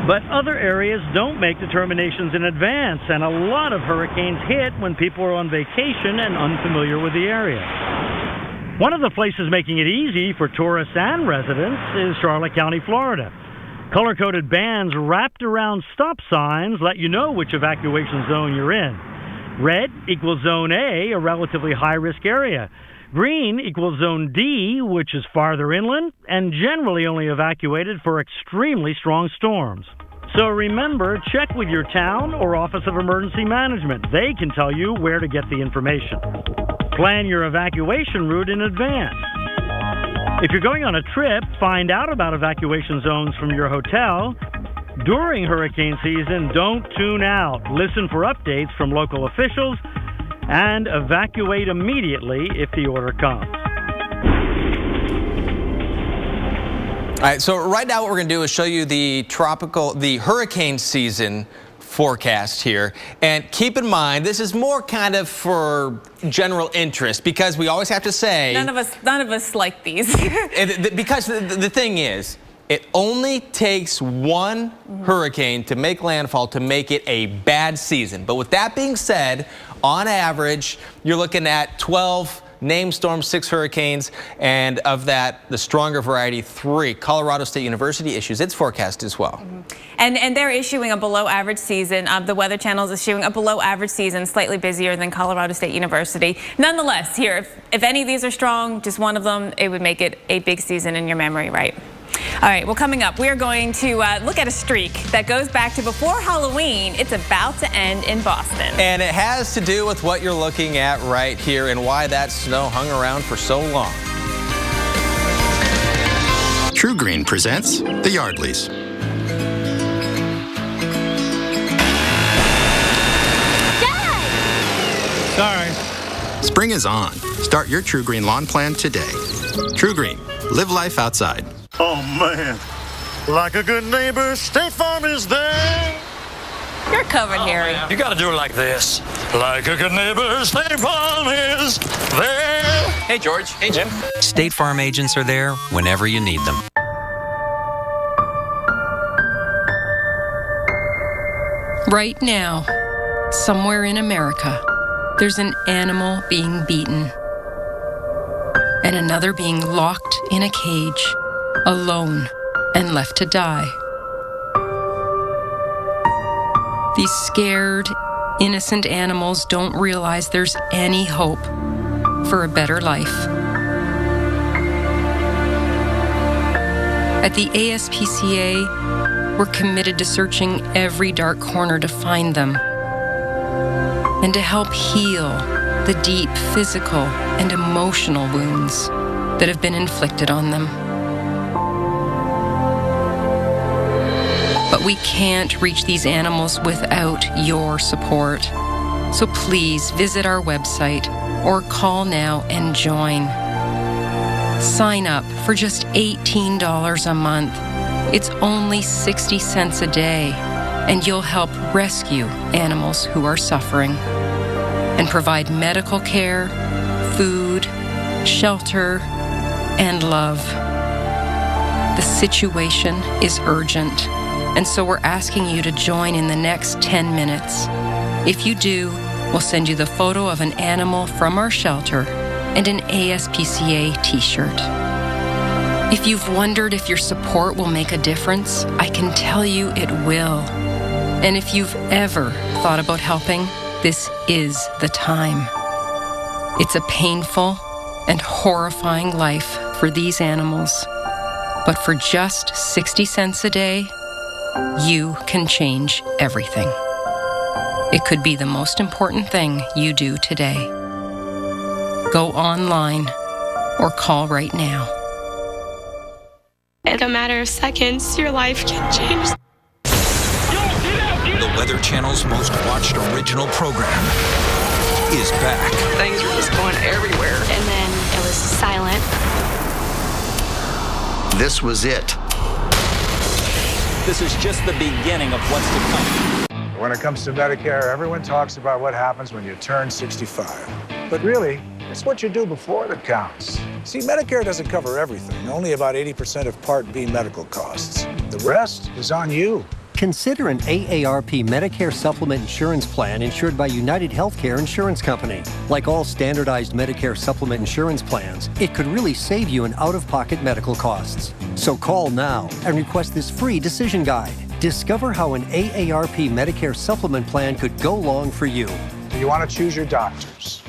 But other areas don't make determinations in advance, and a lot of hurricanes hit when people are on vacation and unfamiliar with the area. One of the places making it easy for tourists and residents is Charlotte County, Florida. Color-coded bands wrapped around stop signs let you know which evacuation zone you're in. Red equals Zone A, a relatively high-risk area. Green equals Zone D, which is farther inland and generally only evacuated for extremely strong storms. So remember, check with your town or Office of Emergency Management. They can tell you where to get the information. Plan your evacuation route in advance. If you're going on a trip, find out about evacuation zones from your hotel. During hurricane season, don't tune out. Listen for updates from local officials and evacuate immediately if the order comes. All right, so right now what we're going to do is show you the hurricane season forecast here. And keep in mind, this is more kind of for general interest because we always have to say... None of us like these. Because the thing is, it only takes one hurricane to make landfall to make it a bad season. But with that being said, on average, you're looking at 12 named storms, 6 hurricanes, and of that, the stronger variety, 3. Colorado State University issues its forecast as well. And they're issuing a below average season. The Weather Channel is issuing a below average season, slightly busier than Colorado State University. Nonetheless, here, if any of these are strong, just one of them, it would make it a big season in your memory, right? All right, well, coming up, we are going to look at a streak that goes back to before Halloween. It's about to end in Boston. And it has to do with what you're looking at right here and why that snow hung around for so long. True Green presents the Yardleys. Sorry. Spring is on. Start your True Green lawn plan today. True Green. Live life outside. Oh, man. Like a good neighbor, State Farm is there. You're covered, Harry. You got to do it like this. Like a good neighbor, State Farm is there. Hey, George. Hey, Jim. State Farm agents are there whenever you need them. Right now, somewhere in America, there's an animal being beaten and another being locked in a cage, alone and left to die. These scared, innocent animals don't realize there's any hope for a better life. At the ASPCA, we're committed to searching every dark corner to find them and to help heal the deep physical and emotional wounds that have been inflicted on them. But we can't reach these animals without your support. So please visit our website or call now and join. Sign up for just $18 a month. It's only 60 cents a day, and you'll help rescue animals who are suffering and provide medical care, food, shelter, and love. The situation is urgent, and so we're asking you to join in the next 10 minutes. If you do, we'll send you the photo of an animal from our shelter and an ASPCA t-shirt. If you've wondered if your support will make a difference, I can tell you it will. And if you've ever thought about helping, this is the time. It's a painful and horrifying life for these animals. But for just 60 cents a day, you can change everything. It could be the most important thing you do today. Go online or call right now. In a matter of seconds, your life can change. The Weather Channel's most watched original program is back. Things were just going everywhere. And then it was silent. This was it. This is just the beginning of what's to come. When it comes to Medicare, everyone talks about what happens when you turn 65. But really, it's what you do before that counts. See, Medicare doesn't cover everything, only about 80% of Part B medical costs. The rest is on you. Consider an AARP Medicare Supplement Insurance Plan insured by United Healthcare Insurance Company. Like all standardized Medicare Supplement Insurance plans, it could really save you in out-of-pocket medical costs. So call now and request this free decision guide. Discover how an AARP Medicare Supplement plan could go long for you. You want to choose your doctors.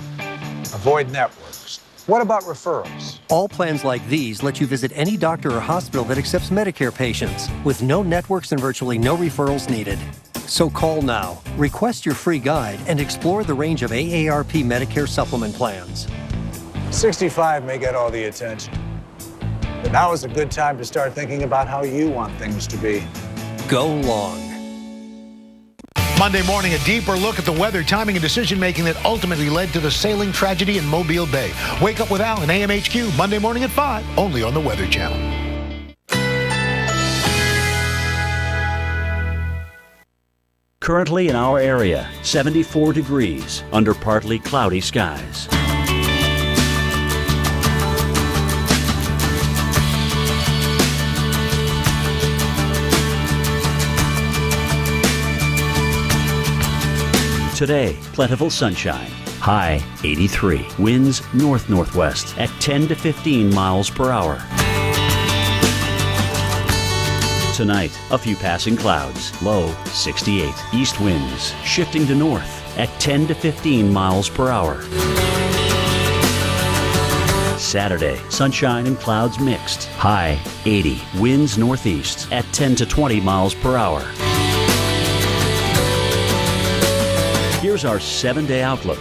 Avoid networks. What about referrals? All plans like these let you visit any doctor or hospital that accepts Medicare patients, with no networks and virtually no referrals needed. So call now, request your free guide, and explore the range of AARP Medicare supplement plans. 65 may get all the attention, but now is a good time to start thinking about how you want things to be. Go long. Monday morning, a deeper look at the weather, timing, and decision-making that ultimately led to the sailing tragedy in Mobile Bay. Wake up with Al and AMHQ, Monday morning at 5, only on the Weather Channel. Currently in our area, 74 degrees under partly cloudy skies. Today, plentiful sunshine. High 83. Winds north-northwest at 10 to 15 miles per hour. Tonight, a few passing clouds. Low 68. East winds shifting to north at 10 to 15 miles per hour. Saturday, sunshine and clouds mixed. High 80. Winds northeast at 10 to 20 miles per hour. Here's our 7-day outlook.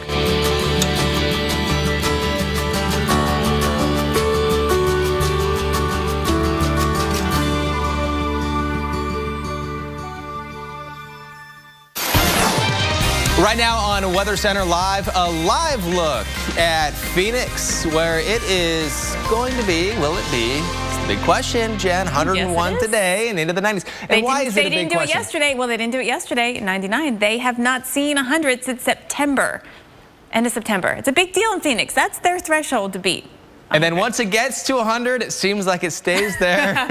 Right now on Weather Center Live, a live look at Phoenix, where it is going to be, will it be? It's the big question, Jen. 101 today and into the 90s. And why is it a big question? They didn't do it yesterday. Well, they didn't do it yesterday, 99. They have not seen 100 since September, end of September. It's a big deal in Phoenix. That's their threshold to beat. And then once it gets to 100, it seems like it stays there.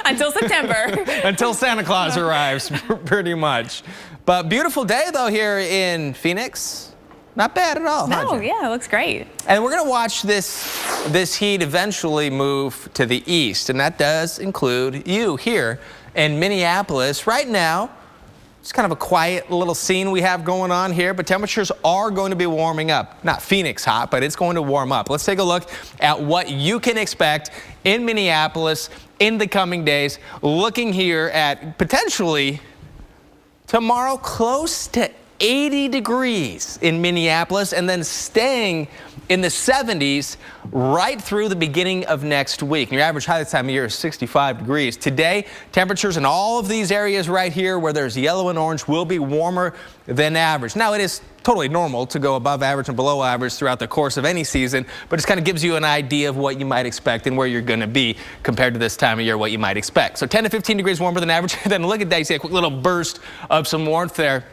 Until September. Until Santa Claus arrives, pretty much. But beautiful day, though, here in Phoenix. Not bad at all. No, yeah, it looks great. And we're going to watch this heat eventually move to the east. And that does include you here in Minneapolis. Right now, it's kind of a quiet little scene we have going on here, but temperatures are going to be warming up. Not Phoenix hot, but it's going to warm up. Let's take a look at what you can expect in Minneapolis in the coming days. Looking here at potentially tomorrow close to 80 degrees in Minneapolis, and then staying in the 70s right through the beginning of next week. And your average high this time of year is 65 degrees. Today, temperatures in all of these areas right here where there's yellow and orange will be warmer than average. Now, it is totally normal to go above average and below average throughout the course of any season, but it kind of gives you an idea of what you might expect and where you're going to be compared to this time of year, what you might expect. So 10 to 15 degrees warmer than average. Then look at that. You see a quick little burst of some warmth there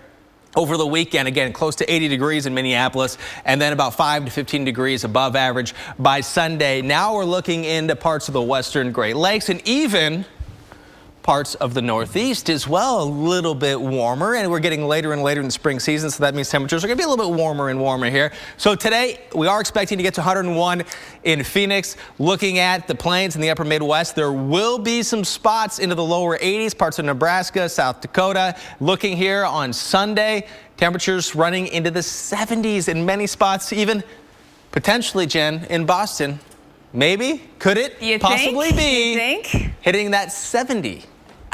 over the weekend. Again, close to 80 degrees in Minneapolis, and then about 5 to 15 degrees above average by Sunday. Now we're looking into parts of the western Great Lakes and even parts of the Northeast as well, a little bit warmer, and we're getting later and later in the spring season, so that means temperatures are going to be a little bit warmer and warmer here. So today we are expecting to get to 101 in Phoenix. Looking at the plains and the upper Midwest, there will be some spots into the lower 80s, parts of Nebraska, South Dakota. Looking here on Sunday, temperatures running into the 70s in many spots, even potentially, Jen, in Boston. Maybe, could it possibly be hitting that 70?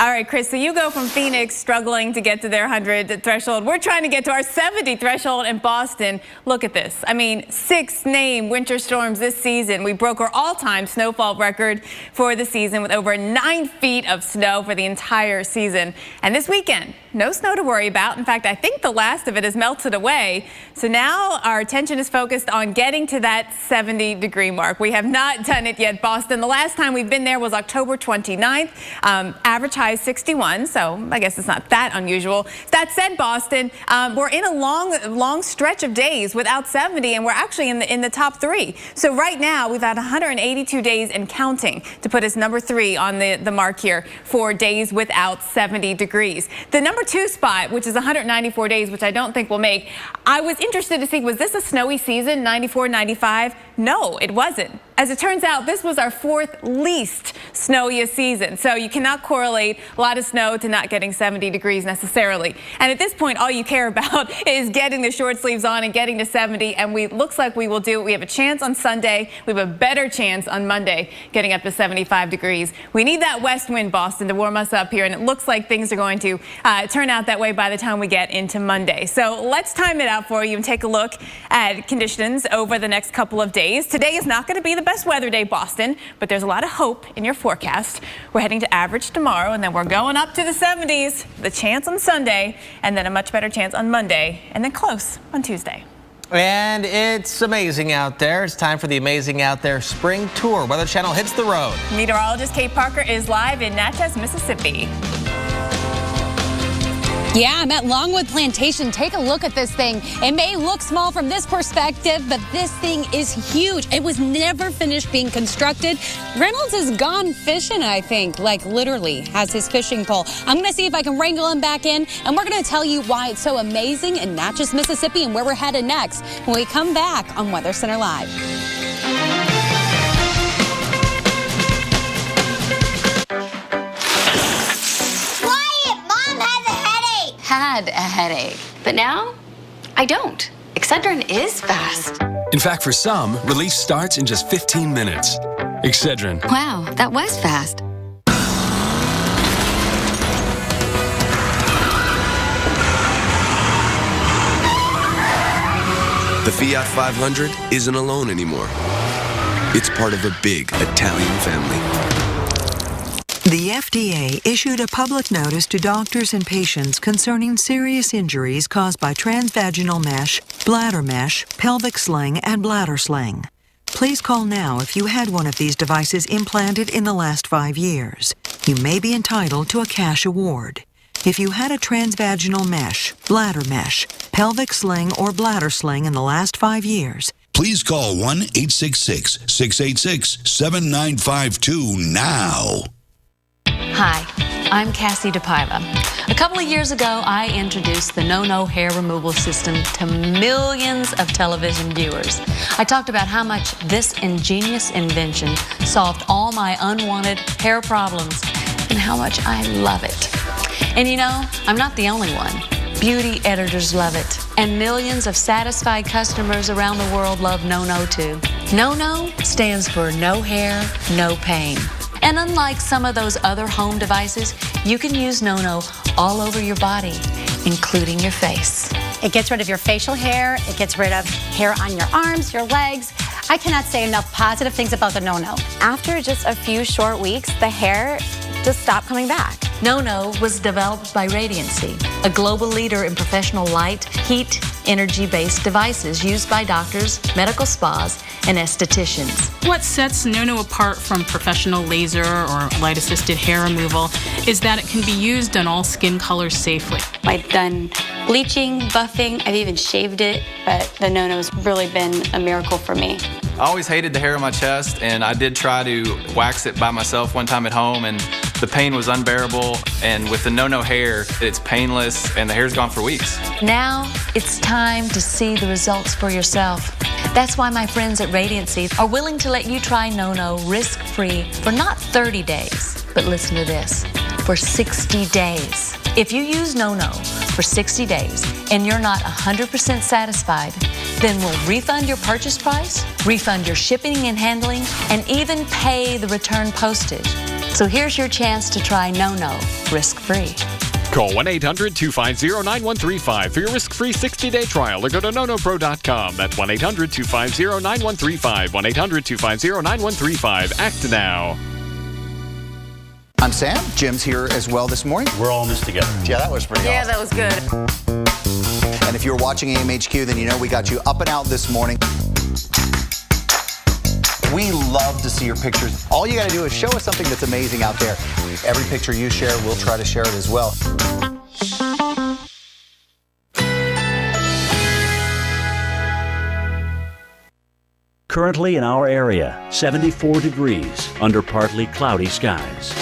All right, Chris, so you go from Phoenix struggling to get to their 100 threshold. We're trying to get to our 70 threshold in Boston. Look at this. I mean, 6 named winter storms this season. We broke our all-time snowfall record for the season with over 9 feet of snow for the entire season. And this weekend, no snow to worry about. In fact, I think the last of it has melted away. So now our attention is focused on getting to that 70-degree mark. We have not done it yet, Boston. The last time we've been there was October 29th. Average high 61, so I guess it's not that unusual. That said, Boston, we're in a long stretch of days without 70, and we're actually in the top 3. So right now we've had 182 days and counting to put us number 3 on the mark here for days without 70 degrees. The number 2 spot, which is 194 days, which I don't think we'll make. I was interested to see, was this a snowy season, 94, 95? No, it wasn't. As it turns out, this was our 4th least snowiest season. So you cannot correlate a lot of snow to not getting 70 degrees necessarily. And at this point, all you care about is getting the short sleeves on and getting to 70. And looks like we will do it. We have a chance on Sunday. We have a better chance on Monday getting up to 75 degrees. We need that west wind, Boston, to warm us up here. And it looks like things are going to turn out that way by the time we get into Monday. So let's time it out for you and take a look at conditions over the next couple of days. Today is not going to be the best weather day, Boston, but there's a lot of hope in your forecast. We're heading to average tomorrow, and then we're going up to the 70s, the chance on Sunday, and then a much better chance on Monday, and then close on Tuesday. And it's amazing out there. It's time for the Amazing Out There Spring Tour. Weather Channel hits the road. Meteorologist Kate Parker is live in Natchez, Mississippi. Yeah, I'm at Longwood Plantation. Take a look at this thing. It may look small from this perspective, but this thing is huge. It was never finished being constructed. Reynolds has gone fishing, I think, like literally has his fishing pole. I'm going to see if I can wrangle him back in, and we're going to tell you why it's so amazing in Natchez, Mississippi, and where we're headed next when we come back on Weather Center Live. Had a headache, but now I don't. Excedrin is fast. In fact, for some, relief starts in just 15 minutes. Excedrin. Wow, that was fast. The Fiat 500 isn't alone anymore. It's part of a big Italian family. The FDA issued a public notice to doctors and patients concerning serious injuries caused by transvaginal mesh, bladder mesh, pelvic sling, and bladder sling. Please call now if you had one of these devices implanted in the last 5 years. You may be entitled to a cash award. If you had a transvaginal mesh, bladder mesh, pelvic sling, or bladder sling in the last 5 years, please call 1-866-686-7952 now. Hi, I'm Cassie DePaiva. A couple of years ago, I introduced the No-No hair removal system to millions of television viewers. I talked about how much this ingenious invention solved all my unwanted hair problems and how much I love it. And you know, I'm not the only one. Beauty editors love it. And millions of satisfied customers around the world love No-No too. No-No stands for no hair, no pain. And unlike some of those other home devices, you can use No-No all over your body, including your face. It gets rid of your facial hair. It gets rid of hair on your arms, your legs. I cannot say enough positive things about the No-No. After just a few short weeks, the hair just stopped coming back. No-No was developed by Radiancy, a global leader in professional light, heat, energy-based devices used by doctors, medical spas, and estheticians. What sets No-No apart from professional laser or light-assisted hair removal is that it can be used on all skin colors safely. I've done bleaching, buffing, I've even shaved it, but the No-No's really been a miracle for me. I always hated the hair on my chest, and I did try to wax it by myself one time at home, and the pain was unbearable. And with the No-No hair, it's painless, and the hair's gone for weeks. Now it's time to see the results for yourself. That's why my friends at Radiancy are willing to let you try No-No risk-free for not 30 days, but listen to this, for 60 days. If you use No-No for 60 days and you're not 100% satisfied, then we'll refund your purchase price, refund your shipping and handling, and even pay the return postage. So here's your chance to try No-No risk-free. Call 1-800-250-9135 for your risk-free 60-day trial or go to nonopro.com. That's 1-800-250-9135. 1-800-250-9135. Act now. I'm Sam. Jim's here as well this morning. We're all in this together. Yeah, that was pretty awesome. Yeah, that was good. And if you're watching AMHQ, then you know we got you up and out this morning. We love to see your pictures. All you got to do is show us something that's amazing out there. Every picture you share, we'll try to share it as well. Currently in our area, 74 degrees under partly cloudy skies.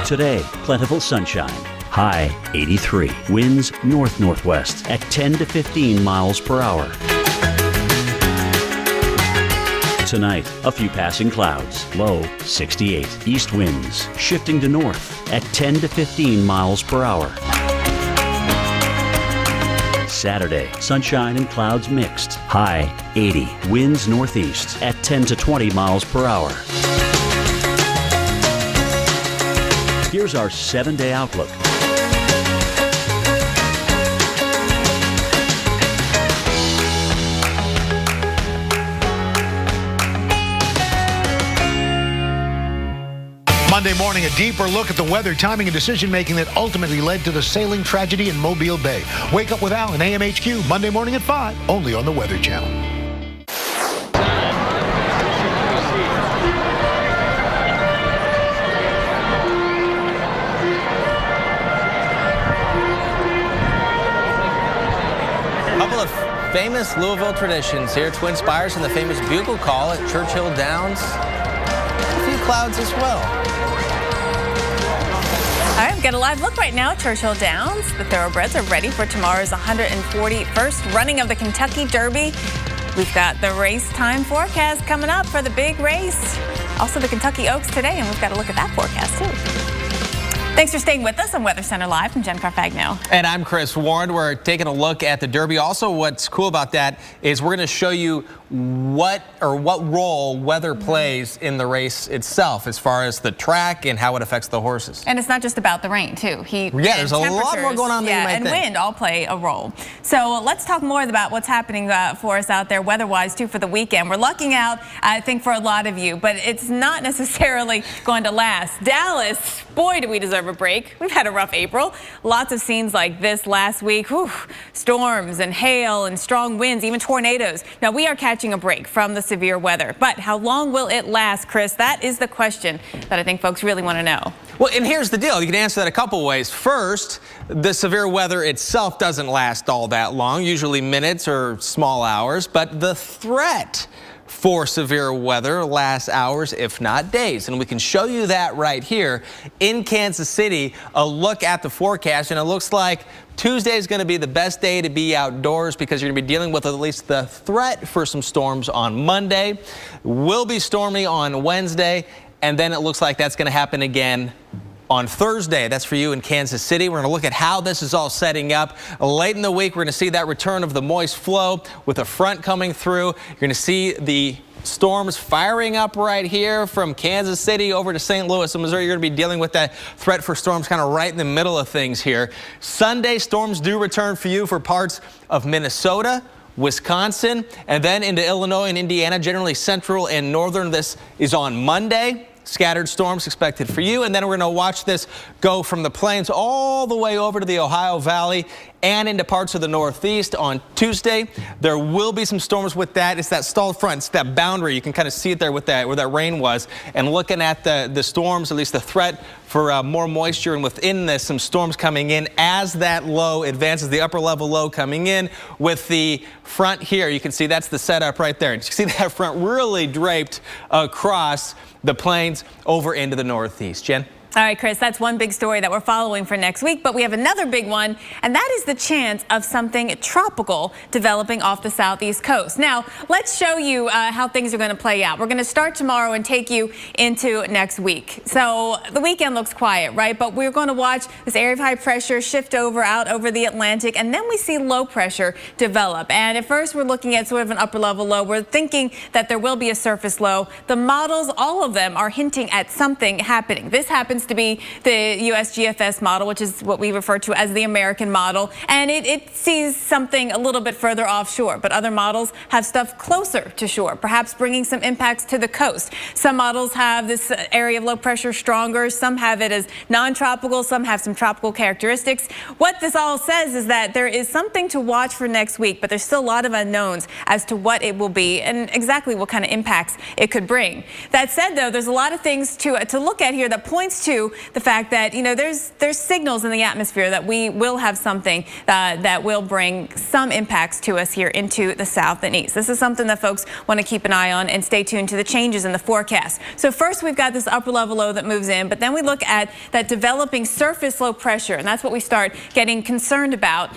Today, plentiful sunshine. High 83. Winds north-northwest at 10 to 15 miles per hour. Tonight, a few passing clouds. Low 68. East winds shifting to north at 10 to 15 miles per hour. Saturday, sunshine and clouds mixed. High 80. Winds northeast at 10 to 20 miles per hour. Here's our 7-day outlook. Monday morning, a deeper look at the weather, timing, and decision-making that ultimately led to the sailing tragedy in Mobile Bay. Wake up with Al and AMHQ, Monday morning at 5, only on the Weather Channel. Famous Louisville traditions here. Twin Spires and the famous bugle call at Churchill Downs. A few clouds as well. All right, we've got a live look right now at Churchill Downs. The Thoroughbreds are ready for tomorrow's 141st running of the Kentucky Derby. We've got the race time forecast coming up for the big race. Also the Kentucky Oaks today, and we've got to look at that forecast too. Thanks for staying with us on Weather Center Live. I'm Jen Carfagno. And I'm Chris Warren. We're taking a look at the Derby. Also, what's cool about that is we're going to show you what role weather plays in the race itself as far as the track and how it affects the horses. And it's not just about the rain, too. Heat, there's a lot more going on than you might and think. Wind all play a role. So let's talk more about what's happening for us out there weather-wise, too, for the weekend. We're lucking out, I think, for a lot of you, but it's not necessarily going to last. Dallas, boy, do we deserve a break. We've had a rough April. Lots of scenes like this last week. Whew, storms and hail and strong winds, even tornadoes. Now, we are catching a break from the severe weather, but how long will it last, Chris? That is the question that I think folks really want to know. Well, and here's the deal. You can answer that a couple ways. First, the severe weather itself doesn't last all that long, usually minutes or small hours, but the threat for severe weather lasts hours, if not days. And we can show you that right here in Kansas City, a look at the forecast. And it looks like Tuesday is going to be the best day to be outdoors because you're going to be dealing with at least the threat for some storms on Monday. Will be stormy on Wednesday. And then it looks like that's going to happen again on Thursday. That's for you in Kansas City. We're going to look at how this is all setting up. Late in the week, we're going to see that return of the moist flow with a front coming through. You're going to see the storms firing up right here from Kansas City over to St. Louis, Missouri. You're going to be dealing with that threat for storms kind of right in the middle of things here. Sunday, storms do return for you for parts of Minnesota, Wisconsin, and then into Illinois and Indiana, generally central and northern. This is on Monday. Scattered storms expected for you. And then we're going to watch this go from the plains all the way over to the Ohio Valley and into parts of the Northeast on Tuesday. There will be some storms with that. It's that stalled front. It's that boundary. You can kind of see it there with that, where that rain was. And looking at the storms, at least the threat for more moisture, and within this, some storms coming in as that low advances, the upper level low coming in with the front here. You can see that's the setup right there. You can see that front really draped across the plains over into the Northeast. Jen? All right, Chris, that's one big story that we're following for next week, but we have another big one, and that is the chance of something tropical developing off the southeast coast. Now, let's show you how things are going to play out. We're going to start tomorrow and take you into next week. So the weekend looks quiet, right? But we're going to watch this area of high pressure shift out over the Atlantic, and then we see low pressure develop. And at first, we're looking at sort of an upper level low. We're thinking that there will be a surface low. The models, all of them, are hinting at something happening. This happens to be the USGFS model, which is what we refer to as the American model, and it sees something a little bit further offshore, but other models have stuff closer to shore, perhaps bringing some impacts to the coast. Some models have this area of low pressure stronger, some have it as non-tropical, some have some tropical characteristics. What this all says is that there is something to watch for next week, but there's still a lot of unknowns as to what it will be and exactly what kind of impacts it could bring. That said, though, there's a lot of things to look at here that points to the fact that, you know, there's signals in the atmosphere that we will have something that will bring some impacts to us here into the south and east. This is something that folks want to keep an eye on and stay tuned to the changes in the forecast. So first, we've got this upper level low that moves in, but then we look at that developing surface low pressure, and that's what we start getting concerned about.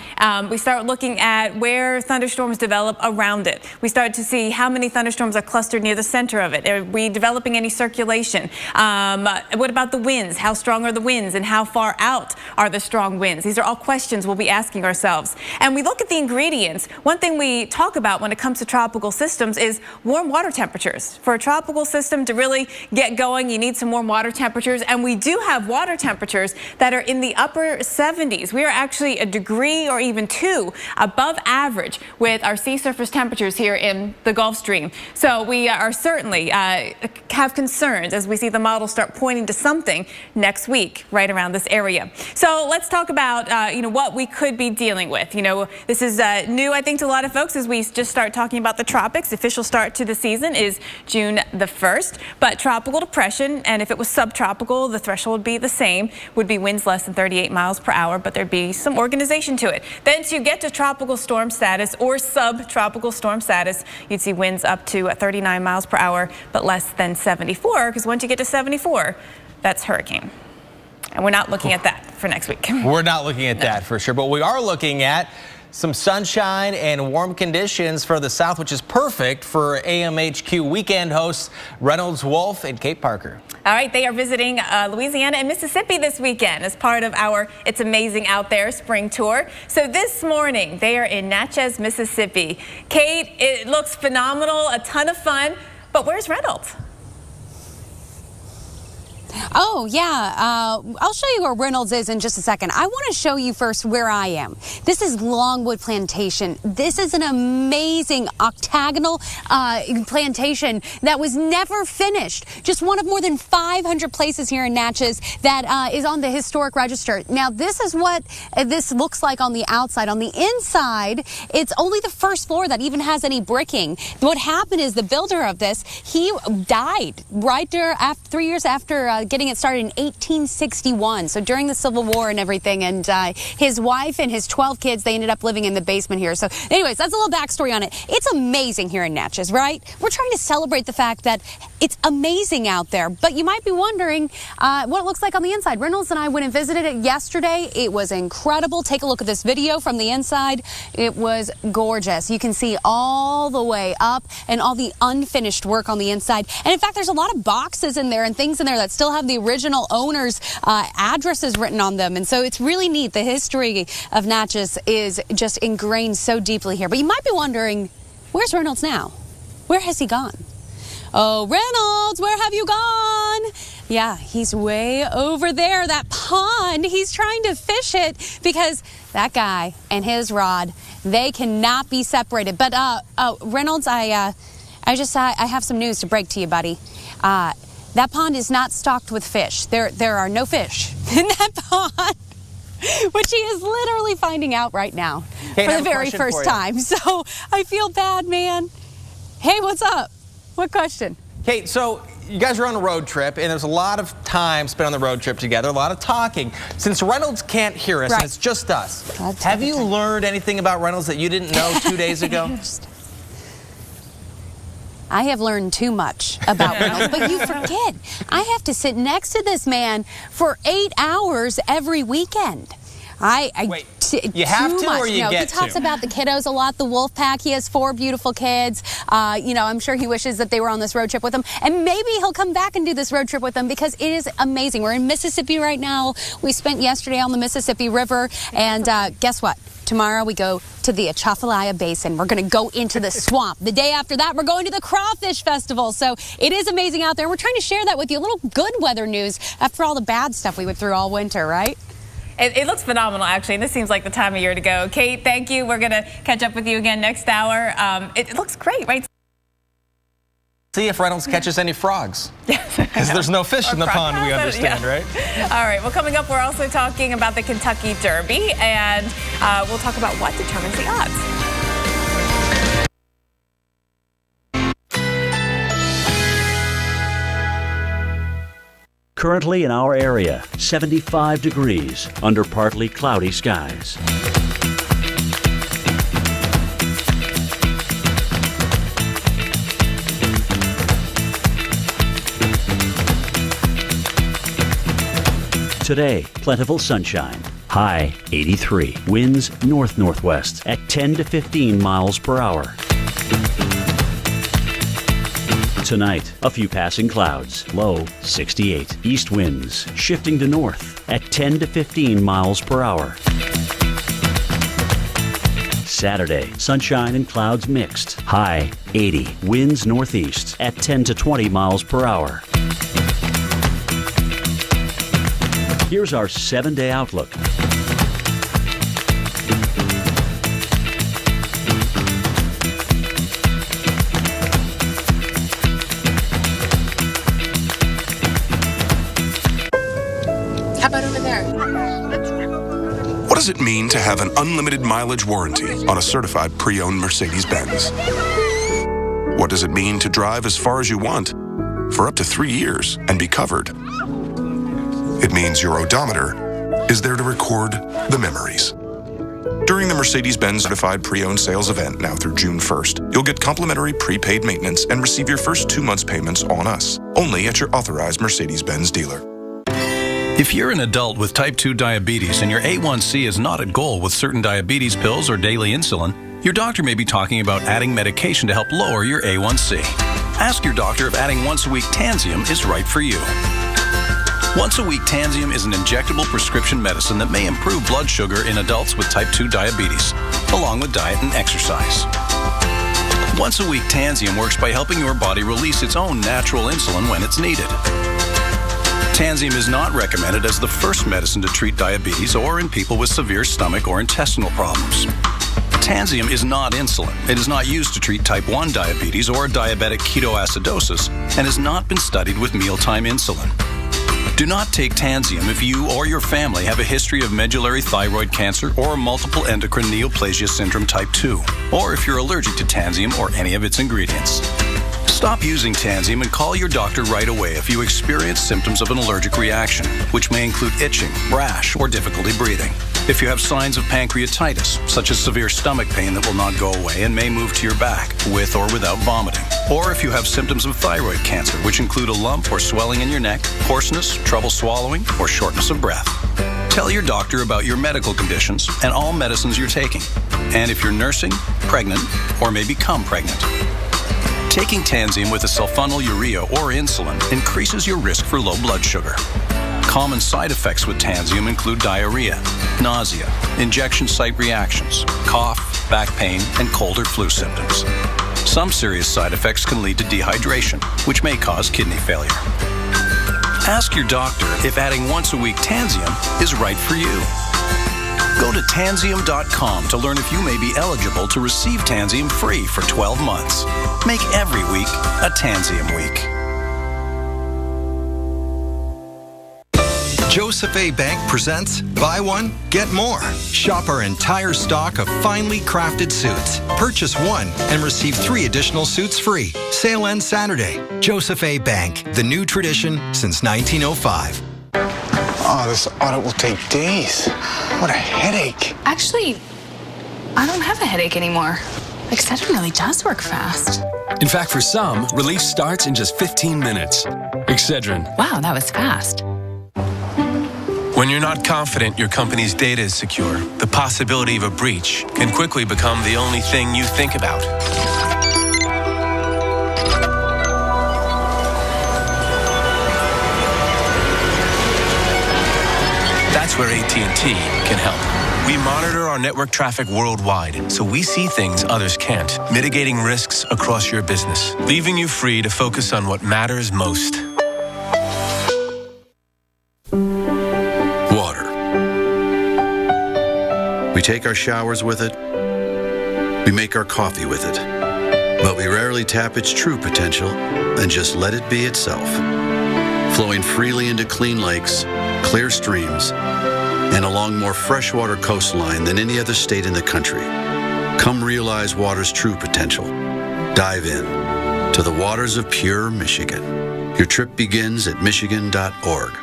We start looking at where thunderstorms develop around it. We start to see how many thunderstorms are clustered near the center of it. Are we developing any circulation? What about the winds? How strong are the winds and how far out are the strong winds? These are all questions we'll be asking ourselves. And we look at the ingredients. One thing we talk about when it comes to tropical systems is warm water temperatures. For a tropical system to really get going, you need some warm water temperatures. And we do have water temperatures that are in the upper 70s. We are actually a degree or even 2 above average with our sea surface temperatures here in the Gulf Stream. So we are certainly have concerns as we see the models start pointing to something next week right around this area. So let's talk about what we could be dealing with. You know, this is new, I think, to a lot of folks as we just start talking about the tropics. The official start to the season is June the 1st, but tropical depression, and if it was subtropical, the threshold would be the same, would be winds less than 38 miles per hour, but there'd be some organization to it. Then to get to tropical storm status or subtropical storm status, you'd see winds up to 39 miles per hour, but less than 74, because once you get to 74, that's hurricane. And we're not looking at that for next week. We're not looking at that for sure, but we are looking at some sunshine and warm conditions for the south, which is perfect for AMHQ weekend hosts Reynolds Wolf and Kate Parker. All right, they are visiting Louisiana and Mississippi this weekend as part of our It's Amazing Out There spring tour. So this morning, they are in Natchez, Mississippi. Kate, it looks phenomenal, a ton of fun, but where's Reynolds? Oh, yeah. I'll show you where Reynolds is in just a second. I want to show you first where I am. This is Longwood Plantation. This is an amazing octagonal plantation that was never finished. Just one of more than 500 places here in Natchez that is on the historic register. Now, this is what this looks like on the outside. On the inside, it's only the first floor that even has any bricking. What happened is the builder of this, he died right there after 3 years after getting it started in 1861. So during the Civil War and everything, and his wife and his 12 kids, they ended up living in the basement here. So anyways, that's a little backstory on it. It's amazing here in Natchez, right? We're trying to celebrate the fact that it's amazing out there, but you might be wondering what it looks like on the inside. Reynolds and I went and visited it yesterday. It was incredible. Take a look at this video from the inside. It was gorgeous. You can see all the way up and all the unfinished work on the inside. And in fact, there's a lot of boxes in there and things in there that still have the original owner's addresses written on them. And so it's really neat. The history of Natchez is just ingrained so deeply here. But you might be wondering, where's Reynolds now? Where has he gone? Oh, Reynolds, where have you gone? Yeah, he's way over there, that pond. He's trying to fish it because that guy and his rod, they cannot be separated. But Reynolds, I have some news to break to you, buddy. That pond is not stocked with fish. There are no fish in that pond, which he is literally finding out right now for the very first time. So I feel bad, man. Hey, what's up? What question? Kate, so you guys are on a road trip, and there's a lot of time spent on the road trip together, a lot of talking. Since Reynolds can't hear us, and it's just us, have you learned anything about Reynolds that you didn't know 2 days ago? I have learned too much about Reynolds, but you forget, I have to sit next to this man for 8 hours every weekend. Wait, you have to or you get to? He talks about the kiddos a lot, the wolf pack. He has 4 beautiful kids. I'm sure he wishes that they were on this road trip with him. And maybe he'll come back and do this road trip with them because it is amazing. We're in Mississippi right now. We spent yesterday on the Mississippi River. And guess what? Tomorrow we go to the Atchafalaya Basin. We're going to go into the swamp. The day after that, we're going to the Crawfish Festival. So it is amazing out there. We're trying to share that with you. A little good weather news after all the bad stuff we went through all winter, right? It looks phenomenal, actually, and this seems like the time of year to go. Kate, thank you. We're going to catch up with you again next hour. It looks great, right? See if Reynolds catches any frogs. Because there's no fish in the pond, we understand, right? All right, well, coming up, we're also talking about the Kentucky Derby, and we'll talk about what determines the odds. Currently in our area, 75 degrees under partly cloudy skies. Today, plentiful sunshine. High 83. Winds north-northwest at 10 to 15 miles per hour. Tonight, a few passing clouds. Low 68. East winds shifting to north at 10 to 15 miles per hour. Saturday, sunshine and clouds mixed. High 80. Winds northeast at 10 to 20 miles per hour. Here's our 7-day outlook. How about over there? What does it mean to have an unlimited mileage warranty on a certified pre-owned Mercedes-Benz? What does it mean to drive as far as you want for up to 3 years and be covered? It means your odometer is there to record the memories. During the Mercedes-Benz Certified Pre-Owned Sales event now through June 1st, you'll get complimentary prepaid maintenance and receive your first 2 months payments on us, only at your authorized Mercedes-Benz dealer. If you're an adult with type 2 diabetes and your A1C is not at goal with certain diabetes pills or daily insulin, your doctor may be talking about adding medication to help lower your A1C. Ask your doctor if adding once-a-week Tanzium is right for you. Once-a-week Tanzium is an injectable prescription medicine that may improve blood sugar in adults with type 2 diabetes, along with diet and exercise. Once-a-week Tanzium works by helping your body release its own natural insulin when it's needed. Tanzium is not recommended as the first medicine to treat diabetes or in people with severe stomach or intestinal problems. Tanzium is not insulin. It is not used to treat type 1 diabetes or diabetic ketoacidosis and has not been studied with mealtime insulin. Do not take Tanzium if you or your family have a history of medullary thyroid cancer or multiple endocrine neoplasia syndrome type 2, or if you're allergic to Tanzium or any of its ingredients. Stop using Tanzium and call your doctor right away if you experience symptoms of an allergic reaction, which may include itching, rash, or difficulty breathing. If you have signs of pancreatitis, such as severe stomach pain that will not go away and may move to your back, with or without vomiting. Or if you have symptoms of thyroid cancer, which include a lump or swelling in your neck, hoarseness, trouble swallowing, or shortness of breath. Tell your doctor about your medical conditions and all medicines you're taking, and if you're nursing, pregnant, or may become pregnant. Taking Tanzium with a sulfonylurea or insulin increases your risk for low blood sugar. Common side effects with Tanzium include diarrhea, nausea, injection site reactions, cough, back pain, and cold or flu symptoms. Some serious side effects can lead to dehydration, which may cause kidney failure. Ask your doctor if adding once-a-week Tanzium is right for you. Go to Tanzium.com to learn if you may be eligible to receive Tanzium free for 12 months. Make every week a Tanzium week. Joseph A. Bank presents Buy One, Get More. Shop our entire stock of finely crafted suits. Purchase one and receive 3 additional suits free. Sale ends Saturday. Joseph A. Bank, the new tradition since 1905. Oh, this audit will take days. What a headache. Actually, I don't have a headache anymore. Excedrin really does work fast. In fact, for some, relief starts in just 15 minutes. Excedrin. Wow, that was fast. When you're not confident your company's data is secure, the possibility of a breach can quickly become the only thing you think about. That's where AT&T can help. We monitor our network traffic worldwide, so we see things others can't, mitigating risks across your business, leaving you free to focus on what matters most. Water. We take our showers with it. We make our coffee with it. But we rarely tap its true potential and just let it be itself. Flowing freely into clean lakes, clear streams, and along more freshwater coastline than any other state in the country. Come realize water's true potential. Dive in to the waters of pure Michigan. Your trip begins at michigan.org.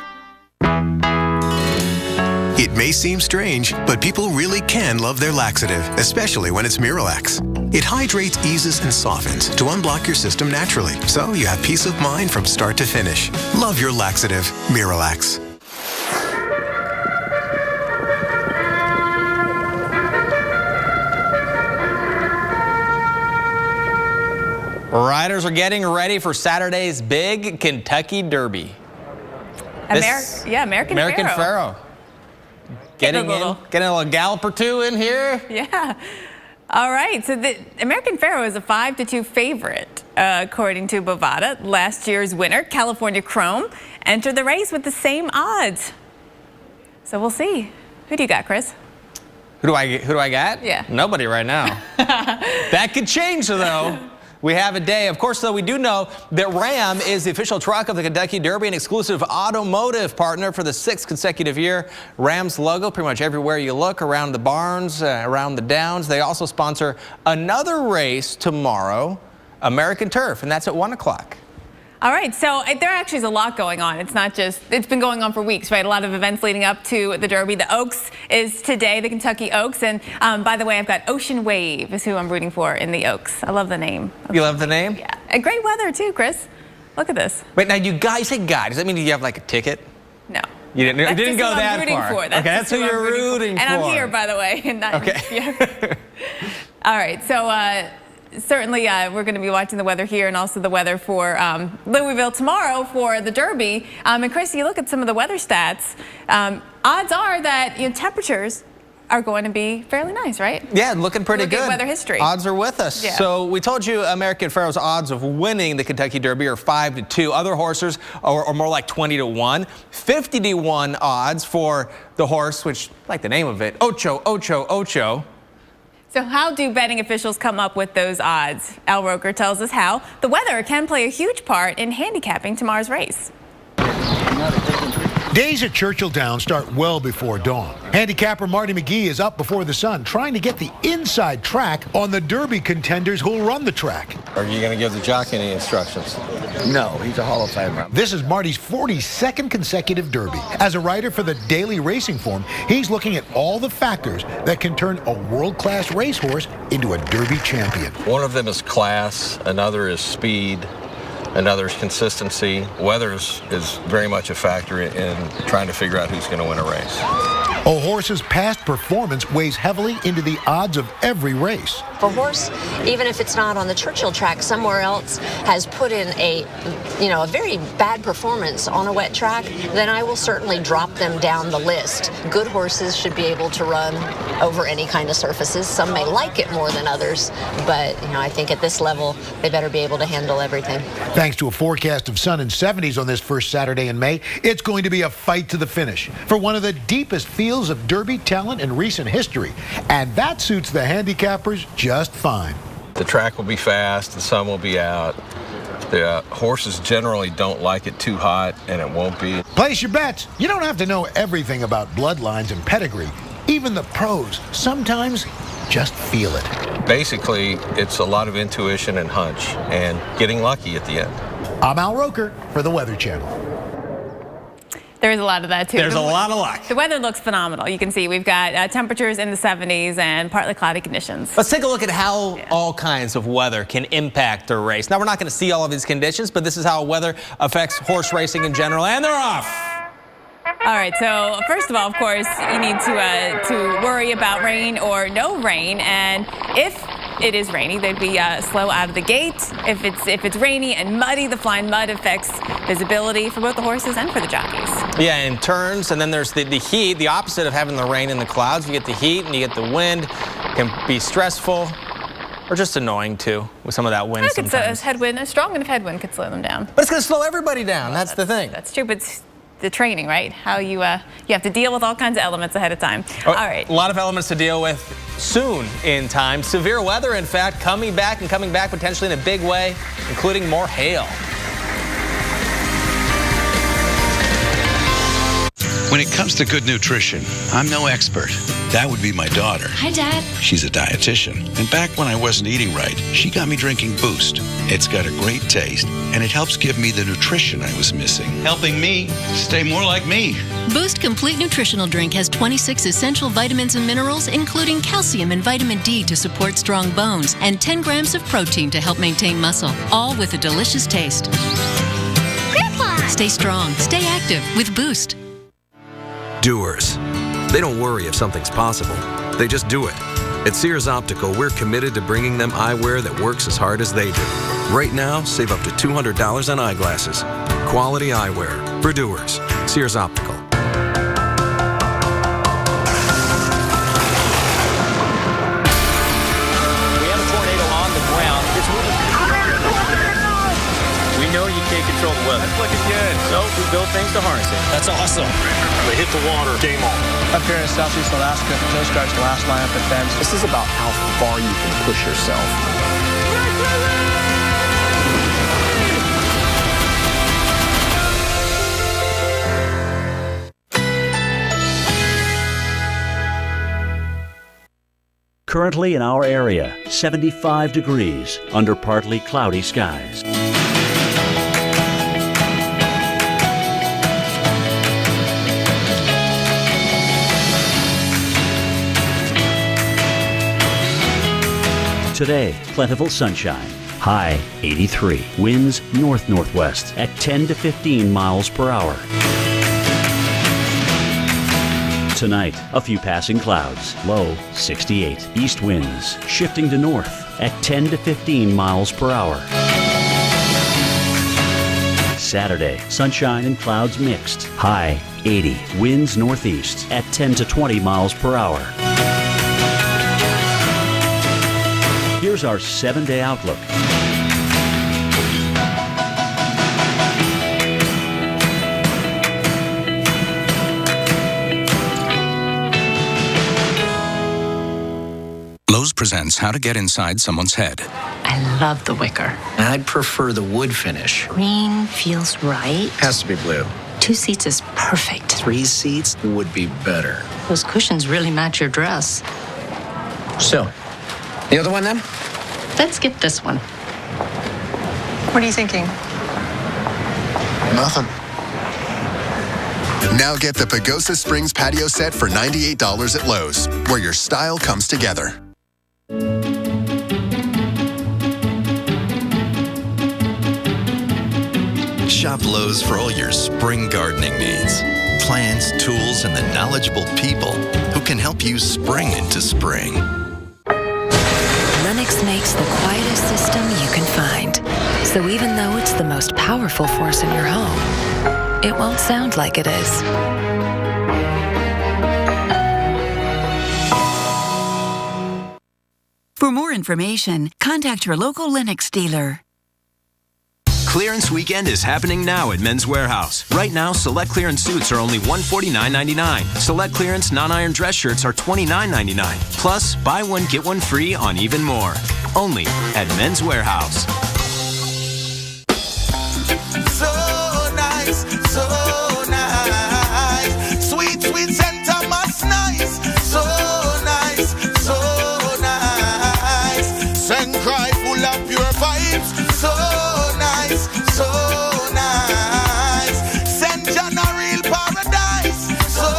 It may seem strange, but people really can love their laxative, especially when it's Miralax. It hydrates, eases, and softens to unblock your system naturally, so you have peace of mind from start to finish. Love your laxative, Miralax. Riders are getting ready for Saturday's big Kentucky Derby. American Pharoah. Getting a little gallop or two in here. Yeah. All right. So the American Pharoah is a 5-2 favorite, according to Bovada. Last year's winner, California Chrome, entered the race with the same odds. So we'll see. Who do you got, Chris? Who do I got? Yeah. Nobody right now. That could change, though. We have a day. Of course, though, we do know that Ram is the official truck of the Kentucky Derby, an exclusive automotive partner for the 6th consecutive year. Ram's logo pretty much everywhere you look, around the barns, around the downs. They also sponsor another race tomorrow, American Turf, and that's at 1 o'clock. All right, so there actually is a lot going on. It's not just, it's been going on for weeks, right? A lot of events leading up to the Derby. The Oaks is today, the Kentucky Oaks. And by the way, I've got Ocean Wave is who I'm rooting for in the Oaks. I love the name. You love the name? Yeah. And great weather too, Chris. Look at this. Wait, now you say guy. Does that mean you have like a ticket? No. You didn't That's go just who I'm that rooting far. for. Okay, that's who just you're I'm rooting for. And I'm here, by the way. And not, Okay. All right, so certainly we're going to be watching the weather here and also the weather for Louisville tomorrow for the Derby. And Chris, you look at some of the weather stats. Odds are that temperatures are going to be fairly nice, right? Yeah, looking pretty Look good. at weather history. Odds are with us. Yeah. So we told you American Pharoah's odds of winning the Kentucky Derby are 5-2. Other horses are more like 20-1. 50-1 odds for the horse, which, like the name of it, Ocho, Ocho, Ocho. So how do betting officials come up with those odds? Al Roker tells us how the weather can play a huge part in handicapping tomorrow's race. Days at Churchill Downs start well before dawn. Handicapper Marty McGee is up before the sun, trying to get the inside track on the Derby contenders who'll run the track. Are you going to give the jockey any instructions? No, he's a Hall of Famer. This is Marty's 42nd consecutive Derby. As a writer for the Daily Racing Form, he's looking at all the factors that can turn a world-class racehorse into a Derby champion. One of them is class, another is speed, another is consistency. Weather is very much a factor in trying to figure out who's going to win a race. A horse's past performance weighs heavily into the odds of every race. If a horse, even if it's not on the Churchill track, somewhere else has put in a very bad performance on a wet track, then I will certainly drop them down the list. Good horses should be able to run over any kind of surfaces. Some may like it more than others, but I think at this level, they better be able to handle everything. Thanks to a forecast of sun and 70s on this first Saturday in May, it's going to be a fight to the finish for one of the deepest fields of Derby talent in recent history. And that suits the handicappers just fine. The track will be fast, the sun will be out. The horses generally don't like it too hot, and it won't be. Place your bets. You don't have to know everything about bloodlines and pedigree. Even the pros sometimes just feel it. Basically, it's a lot of intuition and hunch and getting lucky at the end. I'm Al Roker for the Weather Channel. There is a lot of that, too. There's a lot of luck. The weather looks phenomenal. You can see we've got temperatures in the 70s and partly cloudy conditions. Let's take a look at how all kinds of weather can impact a race. Now, we're not going to see all of these conditions, but this is how weather affects horse racing in general, and they're off. All right, so first of all, of course, you need to worry about rain or no rain, and if it is rainy, they'd be slow out of the gate. If it's rainy and muddy, the flying mud affects visibility for both the horses and for the jockeys. Yeah, in turns, and then there's the heat, the opposite of having the rain and the clouds. You get the heat and you get the wind. It can be stressful or just annoying, too, with some of that wind sometimes. A strong enough headwind could slow them down. But it's going to slow everybody down. That's the thing. That's true, but it's the training, right? How you have to deal with all kinds of elements ahead of time. All right. A lot of elements to deal with soon in time. Severe weather, in fact, coming back potentially in a big way, including more hail. When it comes to good nutrition, I'm no expert. That would be my daughter. Hi, Dad. She's a dietitian. And back when I wasn't eating right, she got me drinking Boost. It's got a great taste, and it helps give me the nutrition I was missing, helping me stay more like me. Boost Complete Nutritional Drink has 26 essential vitamins and minerals, including calcium and vitamin D to support strong bones, and 10 grams of protein to help maintain muscle, all with a delicious taste. Grandpa! Stay strong, stay active with Boost. Doers. They don't worry if something's possible. They just do it. At Sears Optical, we're committed to bringing them eyewear that works as hard as they do. Right now, save up to $200 on eyeglasses. Quality eyewear for doers. Sears Optical. We have a tornado on the ground. It's moving. We know you can't control the weather. That's looking good. So we build things to harness it. That's awesome. They hit the water. Game on. Up here in Southeast Alaska, Coast Guard's last line of defense. This is about how far you can push yourself. Currently in our area, 75 degrees under partly cloudy skies. Today, plentiful sunshine. High 83. Winds north-northwest at 10 to 15 miles per hour. Tonight, a few passing clouds. Low 68. East winds shifting to north at 10 to 15 miles per hour. Saturday, sunshine and clouds mixed. High 80. Winds northeast at 10 to 20 miles per hour. Here's our 7-day outlook. Lowe's presents How to Get Inside Someone's Head. I love the wicker. I'd prefer the wood finish. Green feels right. Has to be blue. 2 seats is perfect. 3 seats would be better. Those cushions really match your dress. So, the other one then? Let's skip this one. What are you thinking? Nothing. Now get the Pagosa Springs patio set for $98 at Lowe's, where your style comes together. Shop Lowe's for all your spring gardening needs. Plants, tools, and the knowledgeable people who can help you spring into spring. Lennox makes the quietest system you can find. So even though it's the most powerful force in your home, it won't sound like it is. For more information, contact your local Lennox dealer. Clearance weekend is happening now at Men's Warehouse. Right now, select clearance suits are only $149.99. Select clearance non-iron dress shirts are $29.99. Plus, buy one, get one free on even more. Only at Men's Warehouse. So nice, so nice. Sweet, sweet Santa Mas nice. So nice, so nice. Send cry full of pure vibes. So nice, so nice. Send John a real paradise. So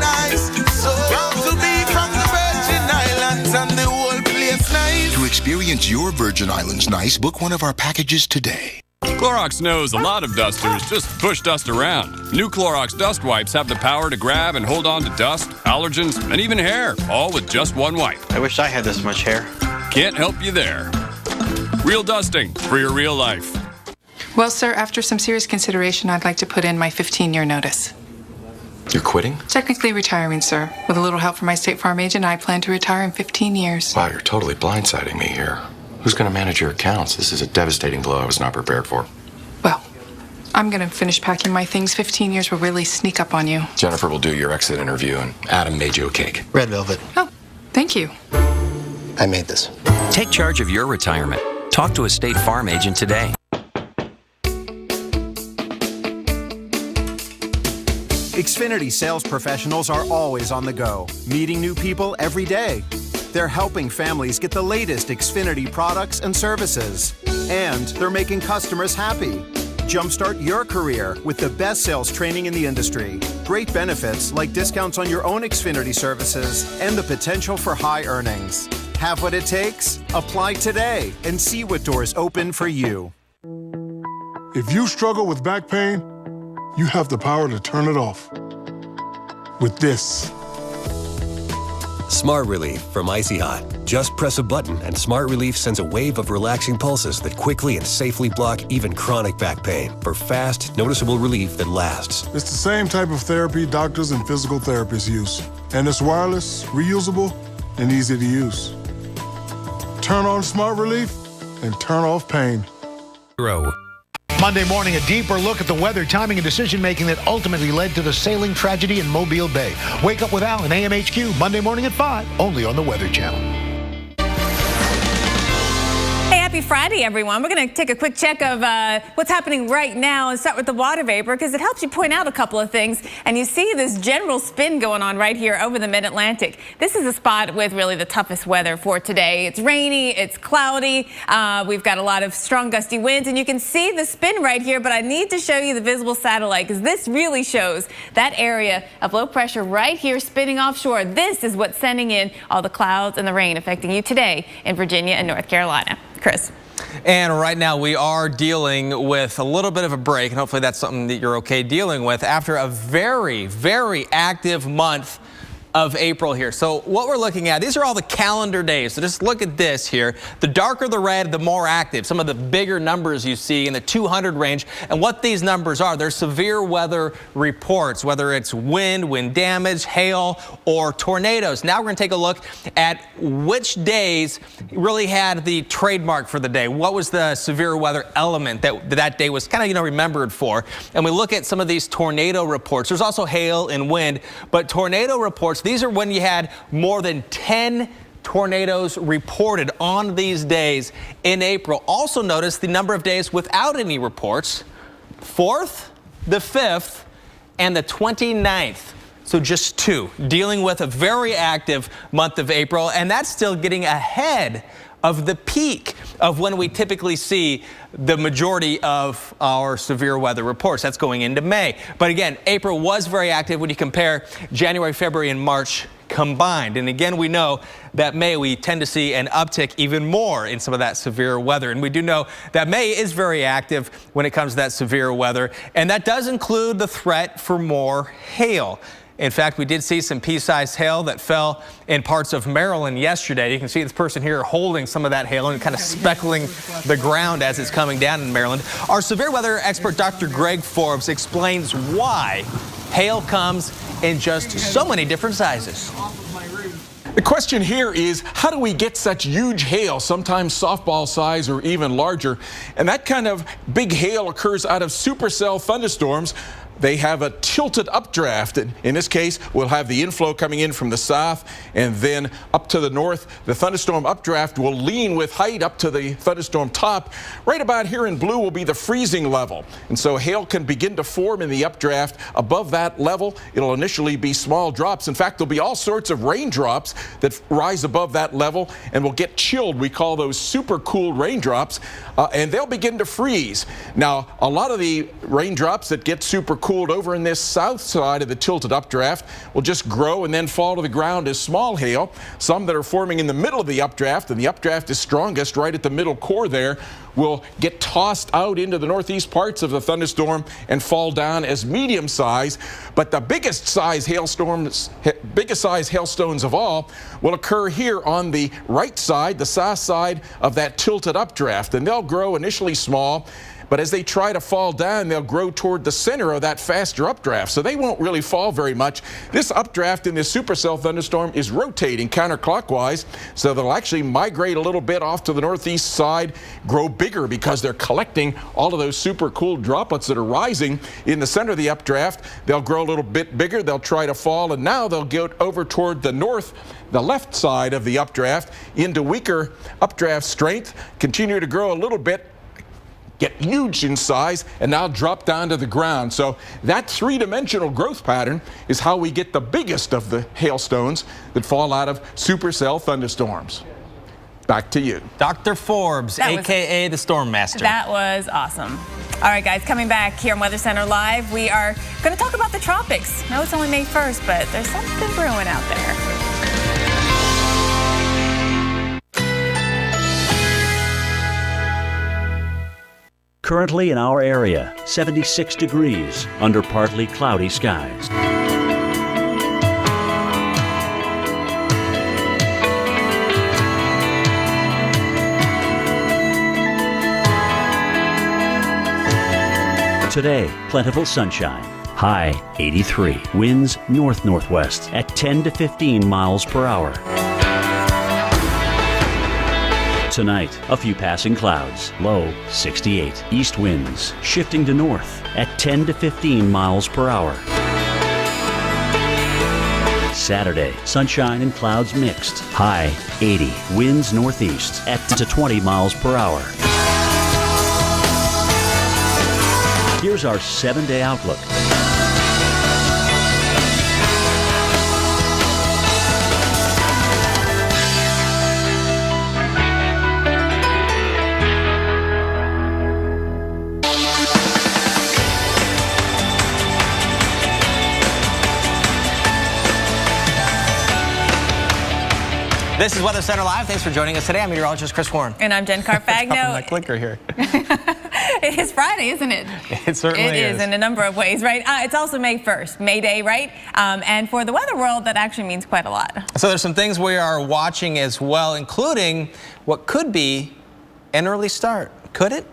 nice, so proud to be from the Virgin Islands and the whole place nice. To experience your Virgin Islands nice, book one of our packages today. Clorox knows a lot of dusters just push dust around. New Clorox dust wipes have the power to grab and hold on to dust, allergens, and even hair, all with just one wipe. I wish I had this much hair. Can't help you there. Real dusting for your real life. Well, sir, after some serious consideration, I'd like to put in my 15-year notice. You're quitting? Technically retiring, sir. With a little help from my State Farm agent, I plan to retire in 15 years. Wow, you're totally blindsiding me here. Who's going to manage your accounts? This is a devastating blow I was not prepared for. Well, I'm going to finish packing my things. 15 years will really sneak up on you. Jennifer will do your exit interview, and Adam made you a cake. Red velvet. Oh, thank you. I made this. Take charge of your retirement. Talk to a State Farm agent today. Xfinity sales professionals are always on the go, meeting new people every day. They're helping families get the latest Xfinity products and services. And they're making customers happy. Jumpstart your career with the best sales training in the industry. Great benefits like discounts on your own Xfinity services and the potential for high earnings. Have what it takes? Apply today and see what doors open for you. If you struggle with back pain, you have the power to turn it off. With this. Smart Relief from Icy Hot. Just press a button and Smart Relief sends a wave of relaxing pulses that quickly and safely block even chronic back pain for fast, noticeable relief that lasts. It's the same type of therapy doctors and physical therapists use. And it's wireless, reusable, and easy to use. Turn on Smart Relief and turn off pain. Monday morning, a deeper look at the weather, timing, and decision-making that ultimately led to the sailing tragedy in Mobile Bay. Wake up with Al and AMHQ, Monday morning at 5, only on the Weather Channel. Hey, happy Friday, everyone. We're going to take a quick check of what's happening right now and start with the water vapor because it helps you point out a couple of things. And you see this general spin going on right here over the mid-Atlantic. This is a spot with really the toughest weather for today. It's rainy, it's cloudy. We've got a lot of strong gusty winds, and you can see the spin right here, but I need to show you the visible satellite because this really shows that area of low pressure right here spinning offshore. This is what's sending in all the clouds and the rain affecting you today in Virginia and North Carolina. Chris. And right now we are dealing with a little bit of a break, and hopefully that's something that you're okay dealing with after a very, very active month of April here. So what we're looking at, these are all the calendar days. So just look at this here. The darker the red, the more active. Some of the bigger numbers you see in the 200 range. And what these numbers are, they're severe weather reports, whether it's wind damage, hail, or tornadoes. Now we're going to take a look at which days really had the trademark for the day. What was the severe weather element that day was kind of, remembered for? And we look at some of these tornado reports. There's also hail and wind, but tornado reports, these are when you had more than 10 tornadoes reported on these days in April. Also notice the number of days without any reports: 4th, the 5th, and the 29th. So just 2, dealing with a very active month of April, and that's still getting ahead of the peak of when we typically see the majority of our severe weather reports. That's going into May. But again, April was very active when you compare January, February, and March combined. And again, we know that May we tend to see an uptick even more in some of that severe weather. And we do know that May is very active when it comes to that severe weather. And that does include the threat for more hail. In fact, we did see some pea-sized hail that fell in parts of Maryland yesterday. You can see this person here holding some of that hail and kind of speckling the ground as it's coming down in Maryland. Our severe weather expert, Dr. Greg Forbes, explains why hail comes in just so many different sizes. The question here is, how do we get such huge hail, sometimes softball size or even larger? And that kind of big hail occurs out of supercell thunderstorms. They have a tilted updraft. In this case, we'll have the inflow coming in from the south, and then up to the north, the thunderstorm updraft will lean with height up to the thunderstorm top. Right about here in blue will be the freezing level. And so hail can begin to form in the updraft. Above that level, it'll initially be small drops. In fact, there'll be all sorts of raindrops that rise above that level and will get chilled. We call those super cooled raindrops, and they'll begin to freeze. Now, a lot of the raindrops that get super cooled over in this south side of the tilted updraft will just grow and then fall to the ground as small hail. Some that are forming in the middle of the updraft, and the updraft is strongest right at the middle core there, will get tossed out into the northeast parts of the thunderstorm and fall down as medium size. But the biggest size hailstones of all will occur here on the right side, the south side of that tilted updraft, and they'll grow initially small. But as they try to fall down, they'll grow toward the center of that faster updraft. So they won't really fall very much. This updraft in this supercell thunderstorm is rotating counterclockwise. So they'll actually migrate a little bit off to the northeast side, grow bigger because they're collecting all of those super cooled droplets that are rising in the center of the updraft. They'll grow a little bit bigger. They'll try to fall. And now they'll get over toward the north, the left side of the updraft, into weaker updraft strength, continue to grow a little bit, get huge in size, and now drop down to the ground. So that three-dimensional growth pattern is how we get the biggest of the hailstones that fall out of supercell thunderstorms. Back to you. Dr. Forbes, a.k.a. the Storm Master. That was awesome. All right, guys, coming back here on Weather Center Live, we are going to talk about the tropics. No, it's only May 1st, but there's something brewing out there. Currently in our area, 76 degrees under partly cloudy skies. Today, plentiful sunshine. High 83. Winds north-northwest at 10 to 15 miles per hour. Tonight, a few passing clouds. Low 68. East winds shifting to north at 10 to 15 miles per hour. Saturday, sunshine and clouds mixed. High 80. Winds northeast at 10 to 20 miles per hour. Here's our 7-day outlook. This is Weather Center Live. Thanks for joining us today. I'm meteorologist Chris Warren. And I'm Jen Carfagno. That clicker here. It is Friday, isn't it? It certainly is in a number of ways, right? It's also May 1st, May Day, right? And for the weather world, that actually means quite a lot. So there's some things we are watching as well, including what could be an early start. Could it?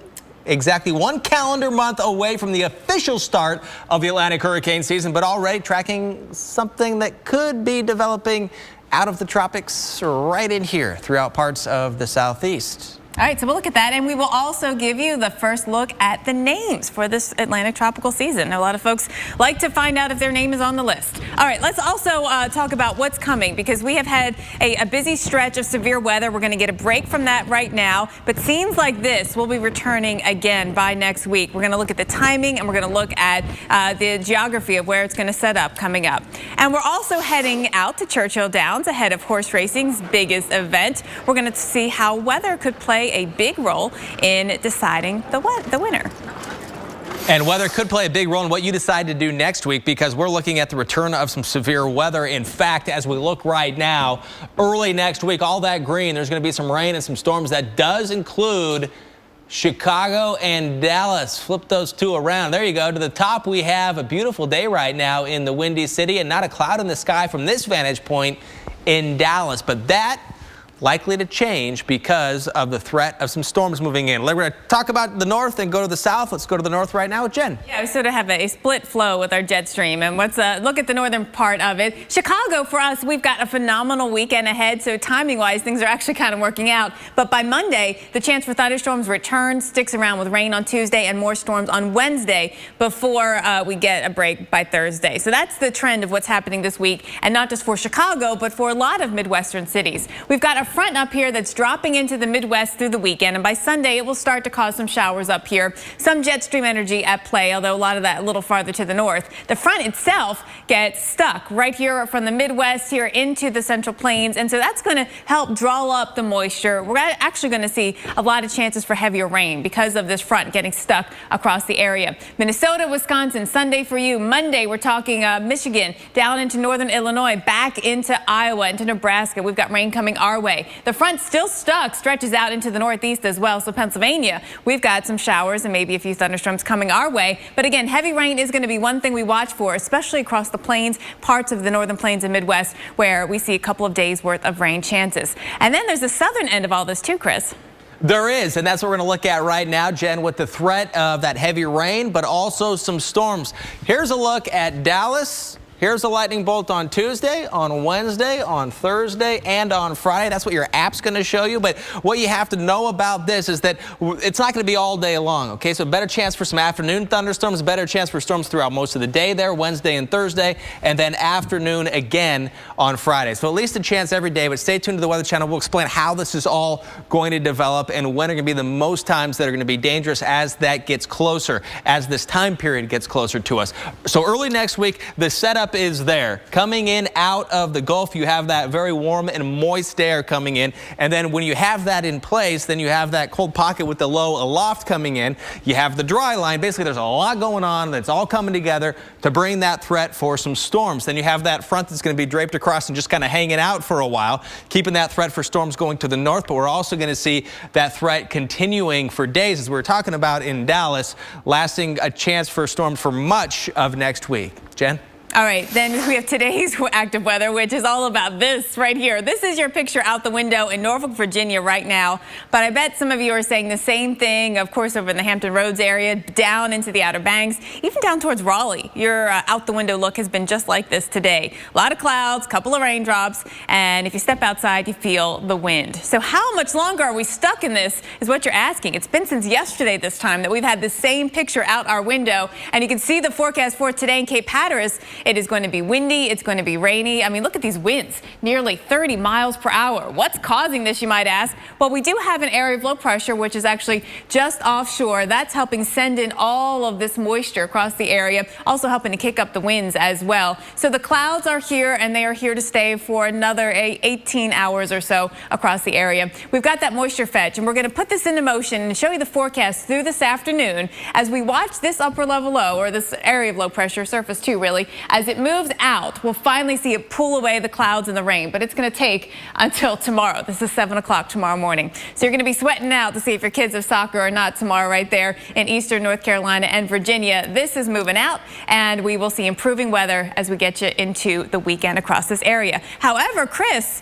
Exactly 1 calendar month away from the official start of the Atlantic hurricane season, but already tracking something that could be developing out of the tropics right in here throughout parts of the southeast. All right, so we'll look at that, and we will also give you the first look at the names for this Atlantic tropical season. A lot of folks like to find out if their name is on the list. All right, let's also talk about what's coming, because we have had a busy stretch of severe weather. We're going to get a break from that right now, but scenes like this will be returning again by next week. We're going to look at the timing, and we're going to look at the geography of where it's going to set up coming up. And we're also heading out to Churchill Downs ahead of horse racing's biggest event. We're going to see how weather could play a big role in deciding the winner. And weather could play a big role in what you decide to do next week, because we're looking at the return of some severe weather. In fact, as we look right now, early next week, all that green, there's going to be some rain and some storms. That does include Chicago and Dallas. Flip those two around. There you go. To the top, we have a beautiful day right now in the Windy City, and not a cloud in the sky from this vantage point in Dallas. But that likely to change because of the threat of some storms moving in. We're going to talk about the north and go to the south. Let's go to the north right now with Jen. Yeah, we sort of have a split flow with our jet stream, and let's look at the northern part of it. Chicago, for us, we've got a phenomenal weekend ahead, so timing-wise, things are actually kind of working out. But by Monday, the chance for thunderstorms returns, sticks around with rain on Tuesday and more storms on Wednesday before we get a break by Thursday. So that's the trend of what's happening this week, and not just for Chicago, but for a lot of Midwestern cities. We've got a front up here that's dropping into the Midwest through the weekend, and by Sunday it will start to cause some showers up here. Some jet stream energy at play, although a lot of that a little farther to the north. The front itself gets stuck right here from the Midwest here into the Central Plains, and so that's going to help draw up the moisture. We're actually going to see a lot of chances for heavier rain because of this front getting stuck across the area. Minnesota, Wisconsin, Sunday for you. Monday we're talking Michigan, down into northern Illinois, back into Iowa, into Nebraska. We've got rain coming our way. The front still stuck, stretches out into the northeast as well. So Pennsylvania, we've got some showers and maybe a few thunderstorms coming our way. But again, heavy rain is going to be one thing we watch for, especially across the plains, parts of the northern plains and Midwest, where we see a couple of days worth of rain chances. And then there's the southern end of all this too, Chris. There is, and that's what we're going to look at right now, Jen, with the threat of that heavy rain, but also some storms. Here's a look at Dallas. Here's a lightning bolt on Tuesday, on Wednesday, on Thursday, and on Friday. That's what your app's going to show you. But what you have to know about this is that it's not going to be all day long, okay? So better chance for some afternoon thunderstorms, better chance for storms throughout most of the day there, Wednesday and Thursday, and then afternoon again on Friday. So at least a chance every day, but stay tuned to the Weather Channel. We'll explain how this is all going to develop and when are going to be the most times that are going to be dangerous as that gets closer, as this time period gets closer to us. So early next week, the setup is there. Coming in out of the Gulf, you have that very warm and moist air coming in. And then when you have that in place, then you have that cold pocket with the low aloft coming in. You have the dry line. Basically, there's a lot going on that's all coming together to bring that threat for some storms. Then you have that front that's going to be draped across and just kind of hanging out for a while, keeping that threat for storms going to the north. But we're also going to see that threat continuing for days, as we were talking about in Dallas, lasting a chance for storms for much of next week. Jen? All right, then we have today's active weather, which is all about this right here. This is your picture out the window in Norfolk, Virginia right now. But I bet some of you are saying the same thing, of course, over in the Hampton Roads area, down into the Outer Banks, even down towards Raleigh. Your out the window look has been just like this today. A lot of clouds, couple of raindrops, and if you step outside, you feel the wind. So how much longer are we stuck in this is what you're asking. It's been since yesterday this time that we've had the same picture out our window, and you can see the forecast for today in Cape Hatteras. It is going to be windy. It's going to be rainy. I mean, look at these winds, nearly 30 miles per hour. What's causing this, you might ask? Well, we do have an area of low pressure, which is actually just offshore. That's helping send in all of this moisture across the area, also helping to kick up the winds as well. So the clouds are here, and they are here to stay for another 18 hours or so across the area. We've got that moisture fetch, and we're going to put this into motion and show you the forecast through this afternoon as we watch this upper level low, or this area of low pressure, surface 2 really, As it moves out, we'll finally see it pull away the clouds and the rain, but it's going to take until tomorrow. This is 7 o'clock tomorrow morning. So you're going to be sweating out to see if your kids have soccer or not tomorrow right there in eastern North Carolina and Virginia. This is moving out, and we will see improving weather as we get you into the weekend across this area. However, Chris,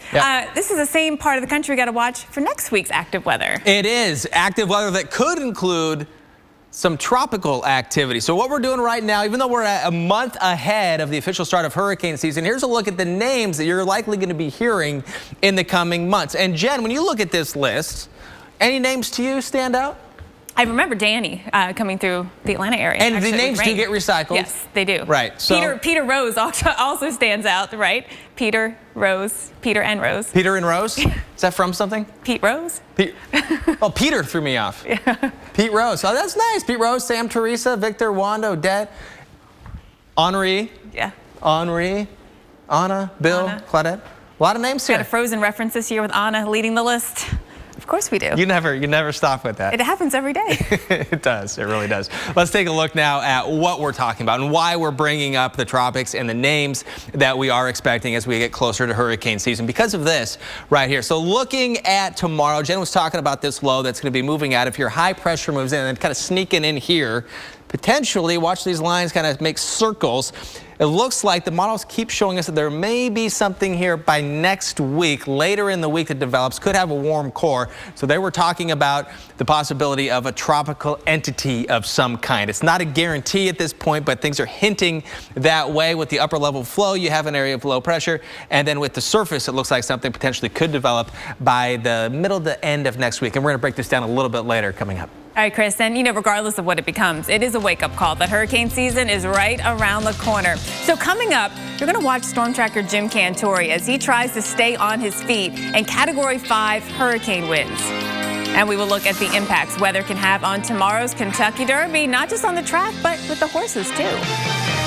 this is the same part of the country we got to watch for next week's active weather. It is active weather that could include some tropical activity. So what we're doing right now, even though we're a month ahead of the official start of hurricane season, here's a look at the names that you're likely going to be hearing in the coming months. And Jen, when you look at this list, any names to you stand out? I remember Danny coming through the Atlanta area. And the names do get recycled? Yes, they do. Right. So Peter Rose also stands out, right? Peter and Rose. Peter and Rose? Is that from something? Pete Rose? Oh, Peter threw me off. Yeah. Pete Rose. Oh, that's nice. Pete Rose, Sam, Teresa, Victor, Wanda, Odette, Henri. Yeah. Henri, Anna, Bill, Claudette. A lot of names here. Got a Frozen reference this year with Anna leading the list. Of course we do. You never stop with that. It happens every day. It does. It really does. Let's take a look now at what we're talking about and why we're bringing up the tropics and the names that we are expecting as we get closer to hurricane season because of this right here. So looking at tomorrow, Jen was talking about this low that's going to be moving out. If your high pressure moves in and kind of sneaking in here, potentially, watch these lines kind of make circles. It looks like the models keep showing us that there may be something here by next week, later in the week that develops, could have a warm core. So they were talking about the possibility of a tropical entity of some kind. It's not a guarantee at this point, but things are hinting that way. With the upper level flow, you have an area of low pressure. And then with the surface, it looks like something potentially could develop by the middle to end of next week. And we're going to break this down a little bit later coming up. All right, Chris, and regardless of what it becomes, it is a wake-up call that hurricane season is right around the corner. So coming up, you're going to watch Storm Tracker Jim Cantore as he tries to stay on his feet in Category 5 hurricane winds. And we will look at the impacts weather can have on tomorrow's Kentucky Derby, not just on the track, but with the horses, too.